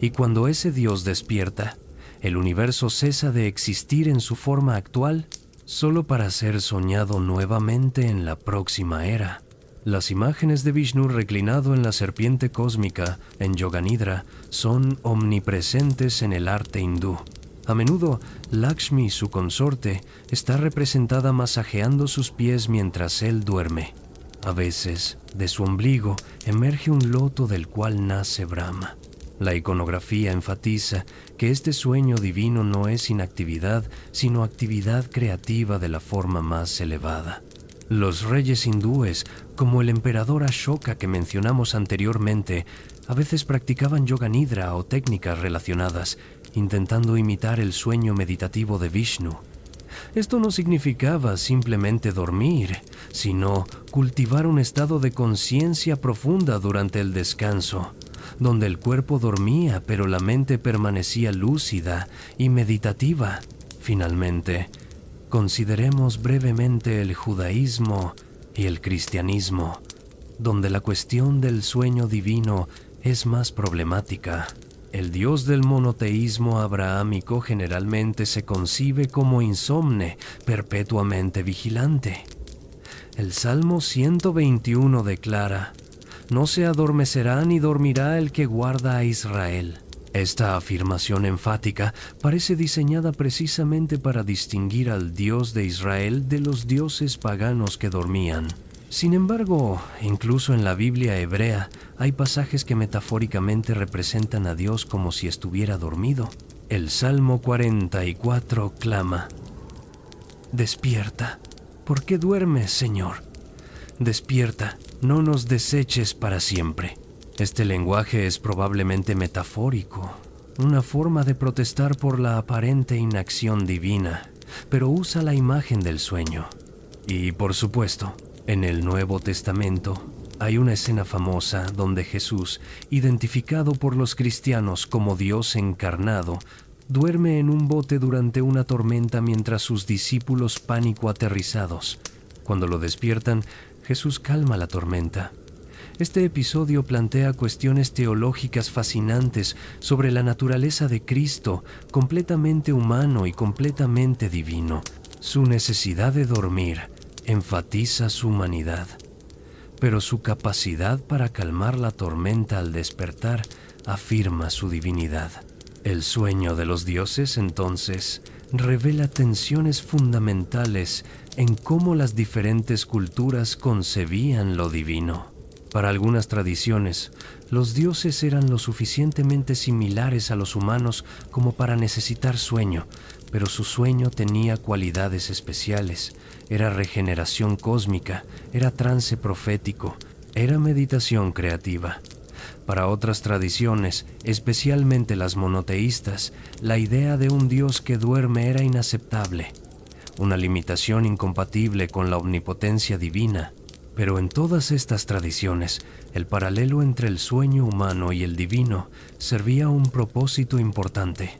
S1: y cuando ese Dios despierta, el universo cesa de existir en su forma actual solo para ser soñado nuevamente en la próxima era. Las imágenes de Vishnu reclinado en la serpiente cósmica en Yoga Nidra son omnipresentes en el arte hindú. A menudo, Lakshmi, su consorte, está representada masajeando sus pies mientras él duerme. A veces, de su ombligo, emerge un loto del cual nace Brahma. La iconografía enfatiza que este sueño divino no es inactividad, sino actividad creativa de la forma más elevada. Los reyes hindúes, como el emperador Ashoka que mencionamos anteriormente, a veces practicaban yoga nidra o técnicas relacionadas, intentando imitar el sueño meditativo de Vishnu. Esto no significaba simplemente dormir, sino cultivar un estado de conciencia profunda durante el descanso, donde el cuerpo dormía pero la mente permanecía lúcida y meditativa. Finalmente, consideremos brevemente el judaísmo y el cristianismo, donde la cuestión del sueño divino es más problemática. El Dios del monoteísmo abrahámico generalmente se concibe como insomne, perpetuamente vigilante. El Salmo 121 declara: «No se adormecerá ni dormirá el que guarda a Israel». Esta afirmación enfática parece diseñada precisamente para distinguir al Dios de Israel de los dioses paganos que dormían. Sin embargo, incluso en la Biblia hebrea hay pasajes que metafóricamente representan a Dios como si estuviera dormido. El Salmo 44 clama: «Despierta, ¿por qué duermes, Señor? Despierta, no nos deseches para siempre». Este lenguaje es probablemente metafórico, una forma de protestar por la aparente inacción divina, pero usa la imagen del sueño. Y, por supuesto, en el Nuevo Testamento hay una escena famosa donde Jesús, identificado por los cristianos como Dios encarnado, duerme en un bote durante una tormenta mientras sus discípulos pánico aterrizados. Cuando lo despiertan, Jesús calma la tormenta. Este episodio plantea cuestiones teológicas fascinantes sobre la naturaleza de Cristo, completamente humano y completamente divino. Su necesidad de dormir enfatiza su humanidad, pero su capacidad para calmar la tormenta al despertar afirma su divinidad. El sueño de los dioses, entonces, revela tensiones fundamentales en cómo las diferentes culturas concebían lo divino. Para algunas tradiciones, los dioses eran lo suficientemente similares a los humanos como para necesitar sueño, pero su sueño tenía cualidades especiales. Era regeneración cósmica, era trance profético, era meditación creativa. Para otras tradiciones, especialmente las monoteístas, la idea de un Dios que duerme era inaceptable, una limitación incompatible con la omnipotencia divina. Pero en todas estas tradiciones, el paralelo entre el sueño humano y el divino servía a un propósito importante.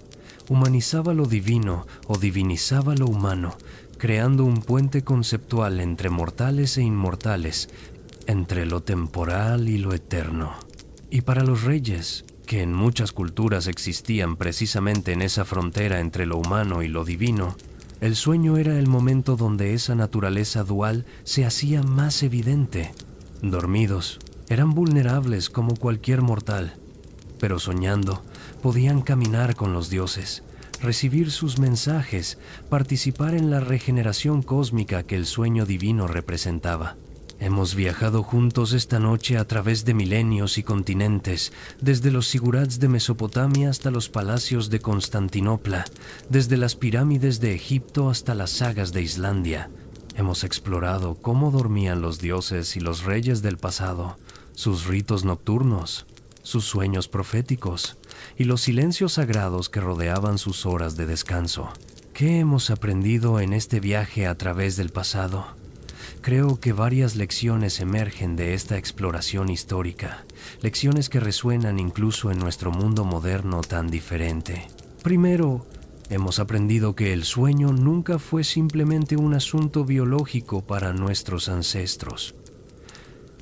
S1: Humanizaba lo divino o divinizaba lo humano, creando un puente conceptual entre mortales e inmortales, entre lo temporal y lo eterno. Y para los reyes, que en muchas culturas existían precisamente en esa frontera entre lo humano y lo divino, el sueño era el momento donde esa naturaleza dual se hacía más evidente. Dormidos, eran vulnerables como cualquier mortal, pero soñando, podían caminar con los dioses, recibir sus mensajes, participar en la regeneración cósmica que el sueño divino representaba. Hemos viajado juntos esta noche a través de milenios y continentes, desde los sigurats de Mesopotamia hasta los palacios de Constantinopla, desde las pirámides de Egipto hasta las sagas de Islandia. Hemos explorado cómo dormían los dioses y los reyes del pasado, sus ritos nocturnos, sus sueños proféticos y los silencios sagrados que rodeaban sus horas de descanso. ¿Qué hemos aprendido en este viaje a través del pasado? Creo que varias lecciones emergen de esta exploración histórica, lecciones que resuenan incluso en nuestro mundo moderno tan diferente. Primero, hemos aprendido que el sueño nunca fue simplemente un asunto biológico para nuestros ancestros.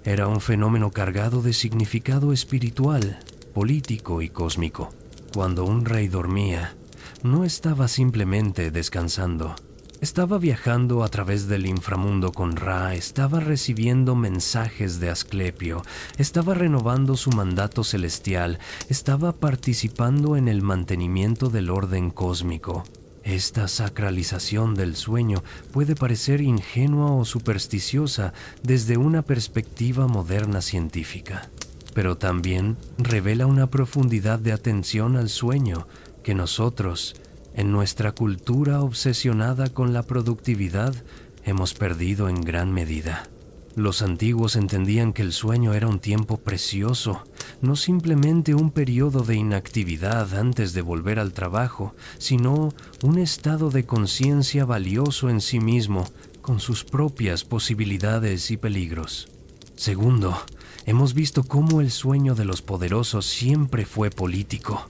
S1: Era un fenómeno cargado de significado espiritual, político y cósmico. Cuando un rey dormía, no estaba simplemente descansando. Estaba viajando a través del inframundo con Ra, estaba recibiendo mensajes de Asclepio, estaba renovando su mandato celestial, estaba participando en el mantenimiento del orden cósmico. Esta sacralización del sueño puede parecer ingenua o supersticiosa desde una perspectiva moderna científica, pero también revela una profundidad de atención al sueño que nosotros, en nuestra cultura obsesionada con la productividad, hemos perdido en gran medida. Los antiguos entendían que el sueño era un tiempo precioso, no simplemente un periodo de inactividad antes de volver al trabajo, sino un estado de conciencia valioso en sí mismo, con sus propias posibilidades y peligros. Segundo, hemos visto cómo el sueño de los poderosos siempre fue político.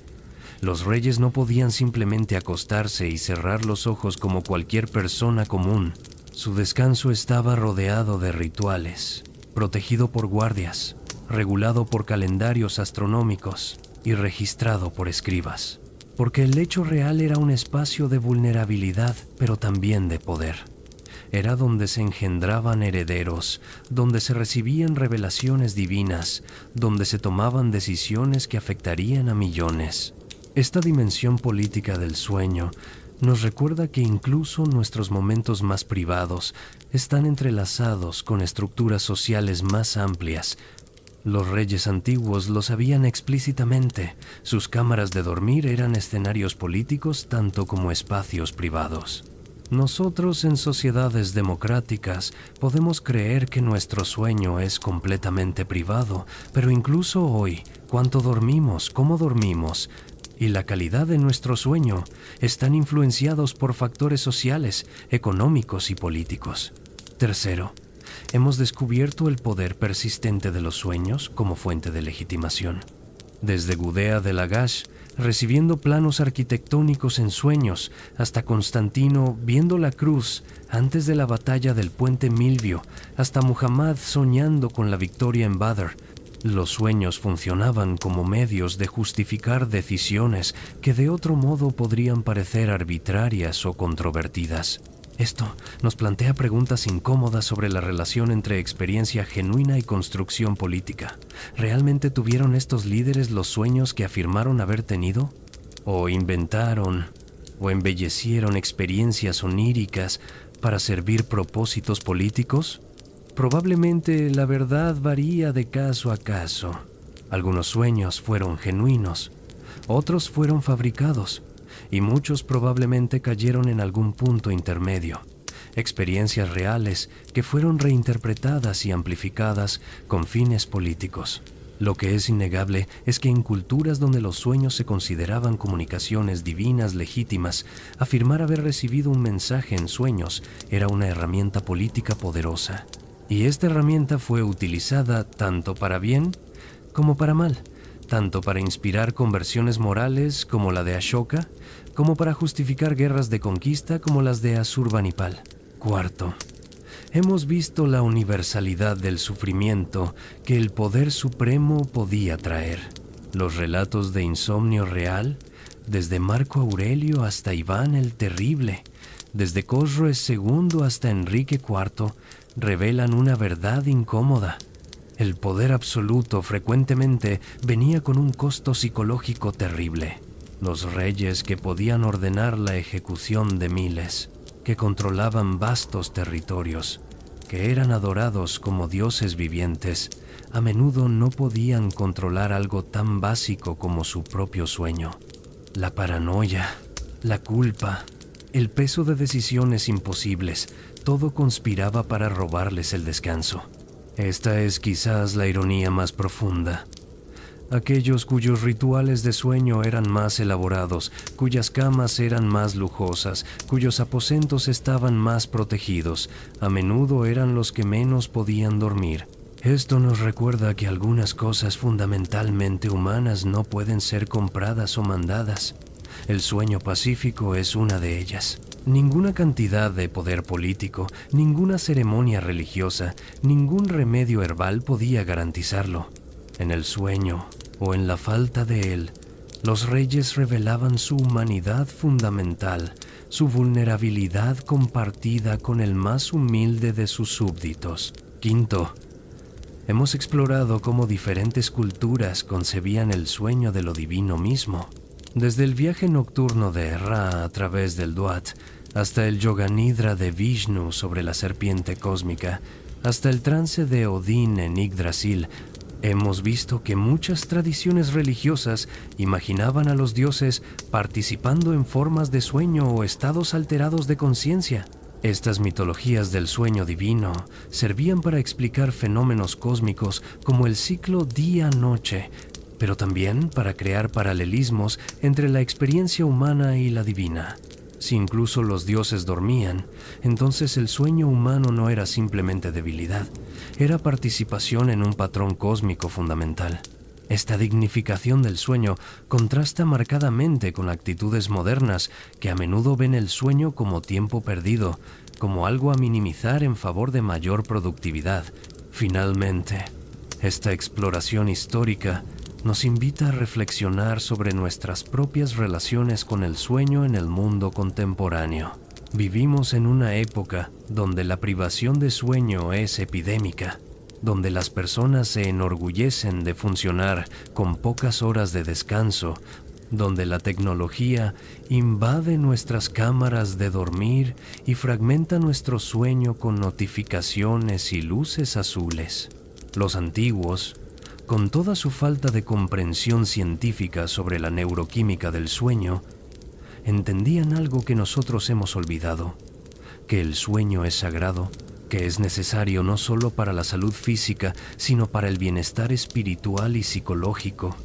S1: Los reyes no podían simplemente acostarse y cerrar los ojos como cualquier persona común. Su descanso estaba rodeado de rituales, protegido por guardias, regulado por calendarios astronómicos y registrado por escribas. Porque el lecho real era un espacio de vulnerabilidad, pero también de poder. Era donde se engendraban herederos, donde se recibían revelaciones divinas, donde se tomaban decisiones que afectarían a millones. Esta dimensión política del sueño nos recuerda que incluso nuestros momentos más privados están entrelazados con estructuras sociales más amplias. Los reyes antiguos lo sabían explícitamente. Sus cámaras de dormir eran escenarios políticos tanto como espacios privados. Nosotros en sociedades democráticas podemos creer que nuestro sueño es completamente privado, pero incluso hoy, cuánto dormimos, cómo dormimos, y la calidad de nuestro sueño están influenciados por factores sociales, económicos y políticos. Tercero, hemos descubierto el poder persistente de los sueños como fuente de legitimación. Desde Gudea de Lagash, recibiendo planos arquitectónicos en sueños, hasta Constantino viendo la cruz antes de la batalla del puente Milvio, hasta Muhammad soñando con la victoria en Badr. Los sueños funcionaban como medios de justificar decisiones que de otro modo podrían parecer arbitrarias o controvertidas. Esto nos plantea preguntas incómodas sobre la relación entre experiencia genuina y construcción política. ¿Realmente tuvieron estos líderes los sueños que afirmaron haber tenido? ¿O inventaron o embellecieron experiencias oníricas para servir propósitos políticos? Probablemente la verdad varía de caso a caso. Algunos sueños fueron genuinos, otros fueron fabricados, y muchos probablemente cayeron en algún punto intermedio. Experiencias reales que fueron reinterpretadas y amplificadas con fines políticos. Lo que es innegable es que en culturas donde los sueños se consideraban comunicaciones divinas legítimas, afirmar haber recibido un mensaje en sueños era una herramienta política poderosa. Y esta herramienta fue utilizada tanto para bien como para mal, tanto para inspirar conversiones morales como la de Ashoka, como para justificar guerras de conquista como las de Asurbanipal. Cuarto, hemos visto la universalidad del sufrimiento que el poder supremo podía traer. Los relatos de insomnio real, desde Marco Aurelio hasta Iván el Terrible, desde Cosroes II hasta Enrique IV, revelan una verdad incómoda. El poder absoluto frecuentemente venía con un costo psicológico terrible. Los reyes que podían ordenar la ejecución de miles, que controlaban vastos territorios, que eran adorados como dioses vivientes, a menudo no podían controlar algo tan básico como su propio sueño. La paranoia, la culpa, el peso de decisiones imposibles, todo conspiraba para robarles el descanso. Esta es quizás la ironía más profunda. Aquellos cuyos rituales de sueño eran más elaborados, cuyas camas eran más lujosas, cuyos aposentos estaban más protegidos, a menudo eran los que menos podían dormir. Esto nos recuerda que algunas cosas fundamentalmente humanas no pueden ser compradas o mandadas. El sueño pacífico es una de ellas. Ninguna cantidad de poder político, ninguna ceremonia religiosa, ningún remedio herbal podía garantizarlo. En el sueño, o en la falta de él, los reyes revelaban su humanidad fundamental, su vulnerabilidad compartida con el más humilde de sus súbditos. Quinto, hemos explorado cómo diferentes culturas concebían el sueño de lo divino mismo. Desde el viaje nocturno de Ra a través del Duat, hasta el Yoga Nidra de Vishnu sobre la serpiente cósmica, hasta el trance de Odín en Yggdrasil, hemos visto que muchas tradiciones religiosas imaginaban a los dioses participando en formas de sueño o estados alterados de conciencia. Estas mitologías del sueño divino servían para explicar fenómenos cósmicos como el ciclo día-noche, pero también para crear paralelismos entre la experiencia humana y la divina. Si incluso los dioses dormían, entonces el sueño humano no era simplemente debilidad, era participación en un patrón cósmico fundamental. Esta dignificación del sueño contrasta marcadamente con actitudes modernas que a menudo ven el sueño como tiempo perdido, como algo a minimizar en favor de mayor productividad. Finalmente, esta exploración histórica nos invita a reflexionar sobre nuestras propias relaciones con el sueño en el mundo contemporáneo. Vivimos en una época donde la privación de sueño es epidémica, donde las personas se enorgullecen de funcionar con pocas horas de descanso, donde la tecnología invade nuestras cámaras de dormir y fragmenta nuestro sueño con notificaciones y luces azules. Los antiguos, con toda su falta de comprensión científica sobre la neuroquímica del sueño, entendían algo que nosotros hemos olvidado, que el sueño es sagrado, que es necesario no solo para la salud física, sino para el bienestar espiritual y psicológico,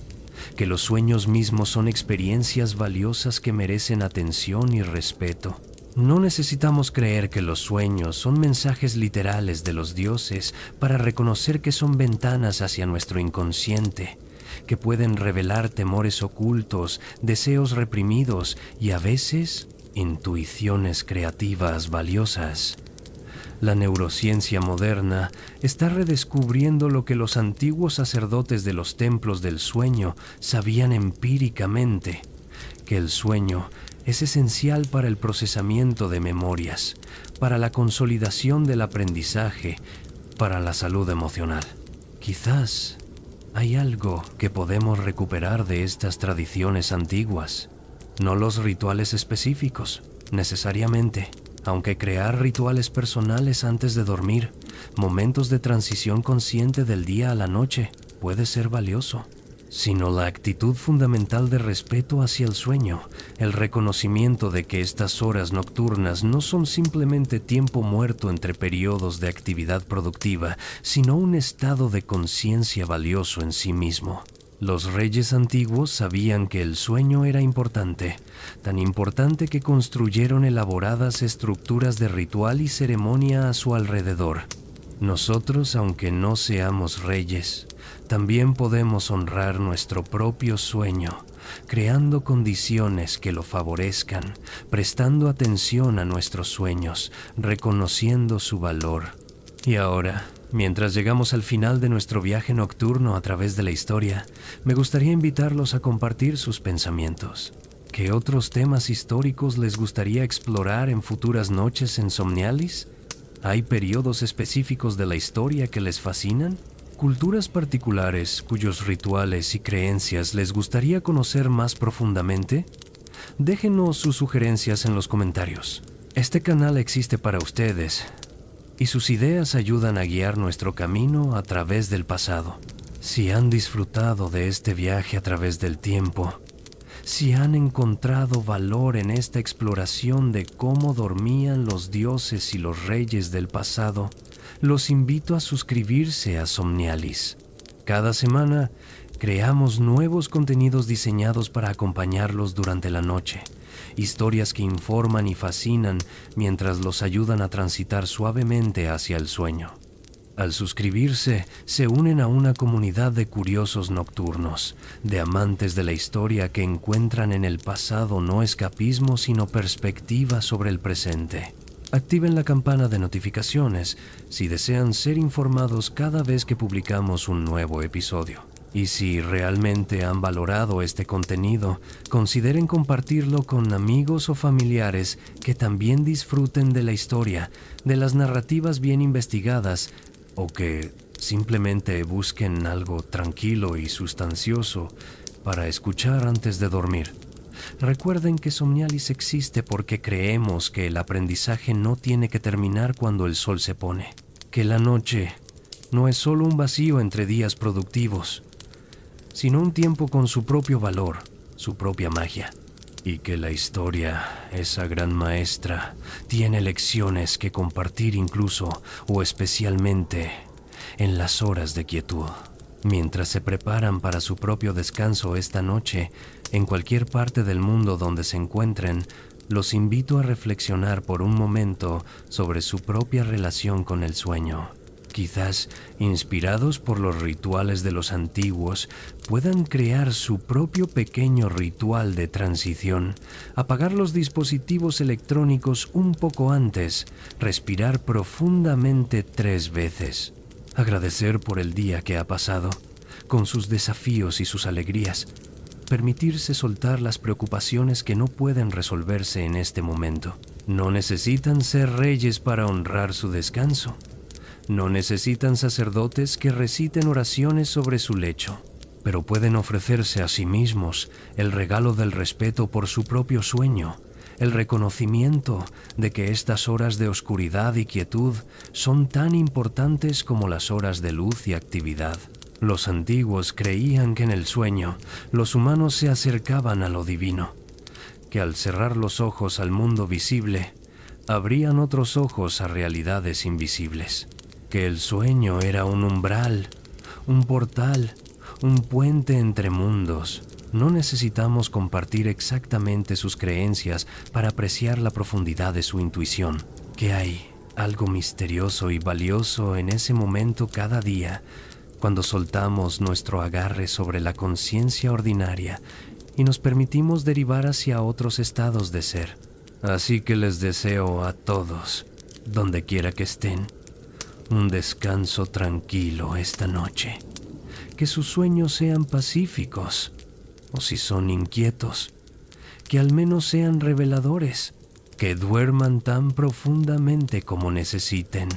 S1: que los sueños mismos son experiencias valiosas que merecen atención y respeto. No necesitamos creer que los sueños son mensajes literales de los dioses para reconocer que son ventanas hacia nuestro inconsciente, que pueden revelar temores ocultos, deseos reprimidos y a veces intuiciones creativas valiosas. La neurociencia moderna está redescubriendo lo que los antiguos sacerdotes de los templos del sueño sabían empíricamente, que el sueño es esencial para el procesamiento de memorias, para la consolidación del aprendizaje, para la salud emocional. Quizás hay algo que podemos recuperar de estas tradiciones antiguas. No los rituales específicos, necesariamente, aunque crear rituales personales antes de dormir, momentos de transición consciente del día a la noche, puede ser valioso, sino la actitud fundamental de respeto hacia el sueño, el reconocimiento de que estas horas nocturnas no son simplemente tiempo muerto entre periodos de actividad productiva, sino un estado de conciencia valioso en sí mismo. Los reyes antiguos sabían que el sueño era importante, tan importante que construyeron elaboradas estructuras de ritual y ceremonia a su alrededor. Nosotros, aunque no seamos reyes, también podemos honrar nuestro propio sueño, creando condiciones que lo favorezcan, prestando atención a nuestros sueños, reconociendo su valor. Y ahora, Mientras llegamos al final de nuestro viaje nocturno a través de la historia, me gustaría invitarlos a compartir sus pensamientos. ¿Qué otros temas históricos les gustaría explorar en futuras noches en Somnialis? ¿Hay periodos específicos de la historia que les fascinan? ¿Culturas particulares cuyos rituales y creencias les gustaría conocer más profundamente? Déjenos sus sugerencias en los comentarios. Este canal existe para ustedes, y sus ideas ayudan a guiar nuestro camino a través del pasado. Si han disfrutado de este viaje a través del tiempo, si han encontrado valor en esta exploración de cómo dormían los dioses y los reyes del pasado, los invito a suscribirse a Somnialis. Cada semana creamos nuevos contenidos diseñados para acompañarlos durante la noche. Historias que informan y fascinan mientras los ayudan a transitar suavemente hacia el sueño. Al suscribirse, se unen a una comunidad de curiosos nocturnos, de amantes de la historia que encuentran en el pasado no escapismo sino perspectiva sobre el presente. Activen la campana de notificaciones si desean ser informados cada vez que publicamos un nuevo episodio. Y si realmente han valorado este contenido, consideren compartirlo con amigos o familiares que también disfruten de la historia, de las narrativas bien investigadas, o que simplemente busquen algo tranquilo y sustancioso para escuchar antes de dormir. Recuerden que Somnialis existe porque creemos que el aprendizaje no tiene que terminar cuando el sol se pone, que la noche no es solo un vacío entre días productivos, sino un tiempo con su propio valor, su propia magia. Y que la historia, esa gran maestra, tiene lecciones que compartir incluso o especialmente en las horas de quietud. Mientras se preparan para su propio descanso esta noche, en cualquier parte del mundo donde se encuentren, los invito a reflexionar por un momento sobre su propia relación con el sueño. Quizás, inspirados por los rituales de los antiguos, puedan crear su propio pequeño ritual de transición, apagar los dispositivos electrónicos un poco antes, respirar profundamente 3 veces, agradecer por el día que ha pasado, con sus desafíos y sus alegrías, permitirse soltar las preocupaciones que no pueden resolverse en este momento. No necesitan ser reyes para honrar su descanso. No necesitan sacerdotes que reciten oraciones sobre su lecho, pero pueden ofrecerse a sí mismos el regalo del respeto por su propio sueño, el reconocimiento de que estas horas de oscuridad y quietud son tan importantes como las horas de luz y actividad. Los antiguos creían que en el sueño los humanos se acercaban a lo divino, que al cerrar los ojos al mundo visible, abrían otros ojos a realidades invisibles. Que el sueño era un umbral, un portal, un puente entre mundos. No necesitamos compartir exactamente sus creencias para apreciar la profundidad de su intuición. Que hay algo misterioso y valioso en ese momento cada día, cuando soltamos nuestro agarre sobre la conciencia ordinaria y nos permitimos derivar hacia otros estados de ser. Así que les deseo a todos, donde quiera que estén, un descanso tranquilo esta noche. Que sus sueños sean pacíficos, o si son inquietos, que al menos sean reveladores. Que duerman tan profundamente como necesiten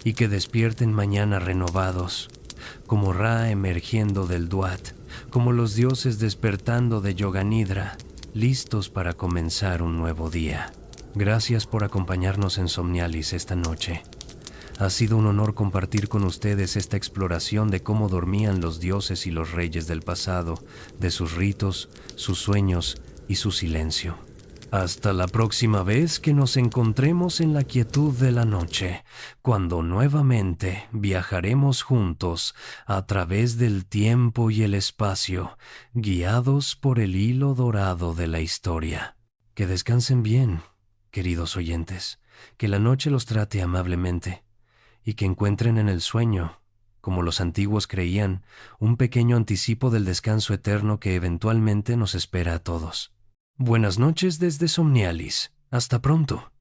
S1: y que despierten mañana renovados, como Ra emergiendo del Duat, como los dioses despertando de Yoganidra, listos para comenzar un nuevo día. Gracias por acompañarnos en Somnialis esta noche. Ha sido un honor compartir con ustedes esta exploración de cómo dormían los dioses y los reyes del pasado, de sus ritos, sus sueños y su silencio. Hasta la próxima vez que nos encontremos en la quietud de la noche, cuando nuevamente viajaremos juntos a través del tiempo y el espacio, guiados por el hilo dorado de la historia. Que descansen bien, queridos oyentes, que la noche los trate amablemente, y que encuentren en el sueño, como los antiguos creían, un pequeño anticipo del descanso eterno que eventualmente nos espera a todos. Buenas noches desde Somnialis. Hasta pronto.